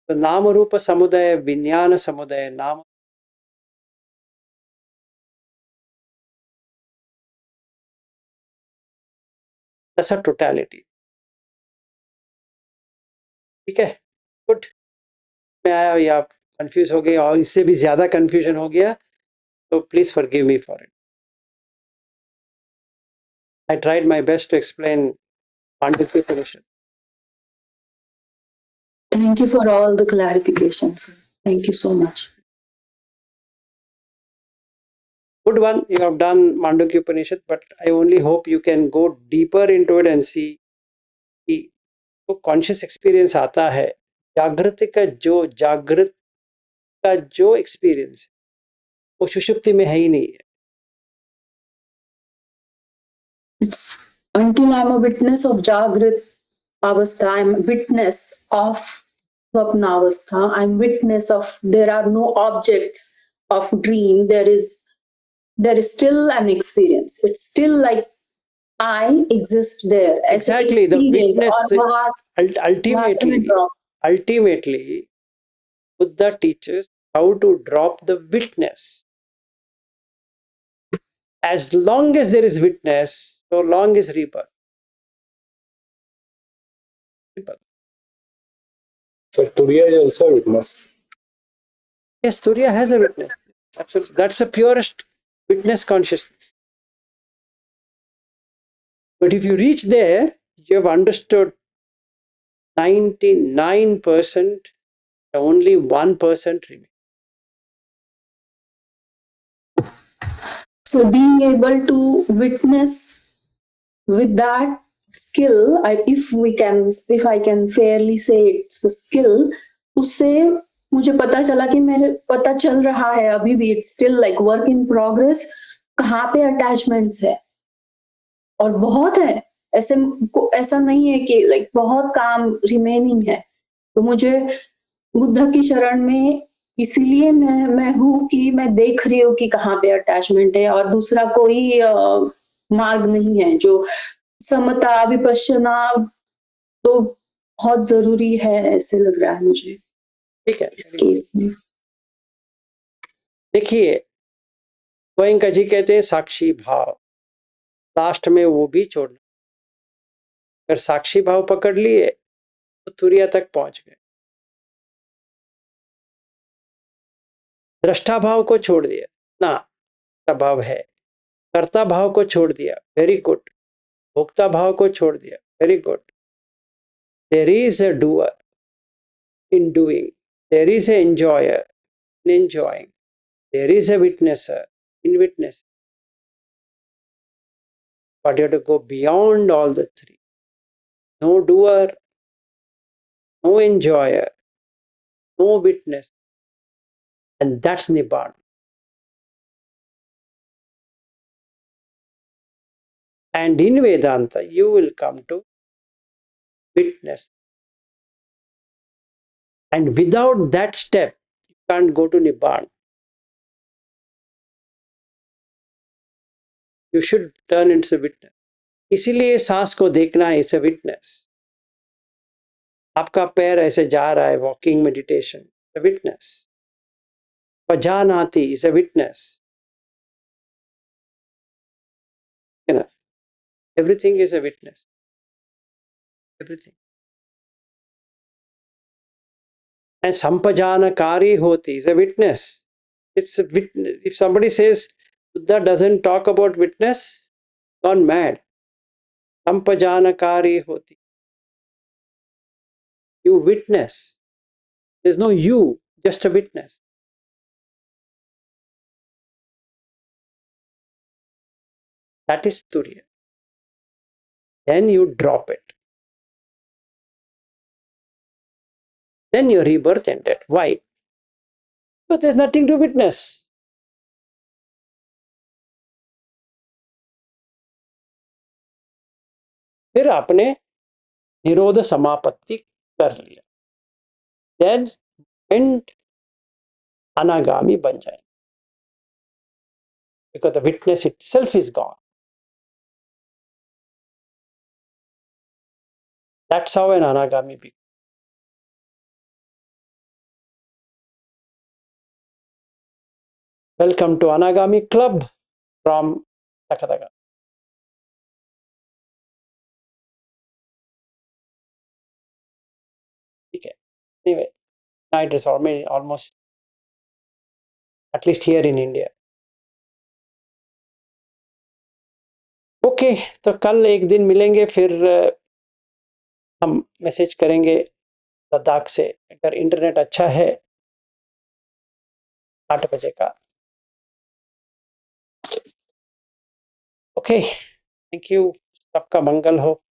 So Nama Rupa Samudaya, Vijnana Samudaya, Nama. That's a totality. ठीक है, गुड। मैं आया या कंफ्यूज हो गया और इससे भी ज्यादा कंफ्यूजन हो गया तो please forgive me for it. I tried my best to explain पांडित्य Upanishad. Thank you for all the clarifications. Thank you so much. Good one, you have done Mandukya Upanishad, but I only hope you can go deeper into it and see कि वो कॉन्शियस एक्सपीरियंस आता है, जागृत का जो एक्सपीरियंस है वो सुषुप्ति में है ही नहीं है। It's until I'm a witness of Jagrat Avastha, I'm witness of Swapna Avastha, I'm witness of there are no objects of dream, there is still an experience. It's still like I exist there. ऐसे Exactly, the experience witness और वहाँ से मैं ultimately drop. ultimately Buddha teaches how to drop the witness. As long as there is witness, so long is rebirth. So Turiya is also a witness. Yes, Turiya has a witness. Absolutely. That's the purest witness consciousness. But if you reach there, you have understood 99%, only 1% remains. So being able to witness with that skill, if I can fairly say it's a skill, उससे मुझे पता चला कि मेरे पता चल रहा है अभी भी it's still like work in progress, कहाँ पे अटैचमेंट्स है और बहुत है, ऐसा नहीं है कि like बहुत काम रिमेनिंग है। तो मुझे बुद्ध की शरण में इसीलिए मैं हूँ कि मैं देख रही हूँ कि कहाँ पे अटैचमेंट है और दूसरा कोई मार्ग नहीं है। जो समता विपश्यना तो बहुत जरूरी है ऐसे लग रहा है मुझे ठीक है, इस केस में। देखिए गोयंका जी कहते हैं साक्षी भाव, लास्ट में वो भी छोड़ना। अगर साक्षी भाव पकड़ लिए तो तुरिया तक पहुंच गए। दृष्टा भाव को छोड़ दिया ना, भाव है। कर्ता भाव को छोड़ दिया, वेरी गुड। भोक्ता भाव को छोड़ दिया, very good. There is a doer in doing, there is a enjoyer in enjoying, there is a witnesser in witness. But you have to go beyond all the three. No doer, no enjoyer, no witness. And that's Nibbana. And in Vedanta, you will come to witness. And without that step, you can't go to Nibbana. You should turn into a witness. इसीलिए सांस को देखना इज अ विटनेस। आपका पैर ऐसे जा रहा है, वॉकिंग मेडिटेशन, अ विटनेस। पजानाति is a witness. Everything is a witness. Everything. And sampajanakari hoti is a witness. It's a witness. If somebody says Buddha doesn't talk about witness, gone mad. Sampajanakari hoti. You witness. There's no you, just a witness. That is Turiya. Then you drop it. Then your rebirth ended. Why? But there's nothing to witness. फिर आपने निरोध समापत्ति कर लिया, then and अनागामी बन जाए, because the witness itself is gone. That's how an anagami becomes. Welcome to Anagami Club from Takadaga. Okay. Anyway, night is almost, at least here in India. Okay, तो कल एक दिन मिलेंगे, फिर हम मैसेज करेंगे लद्दाख से, अगर इंटरनेट अच्छा है 8 बजे का। ओके, थैंक यू, सबका मंगल हो।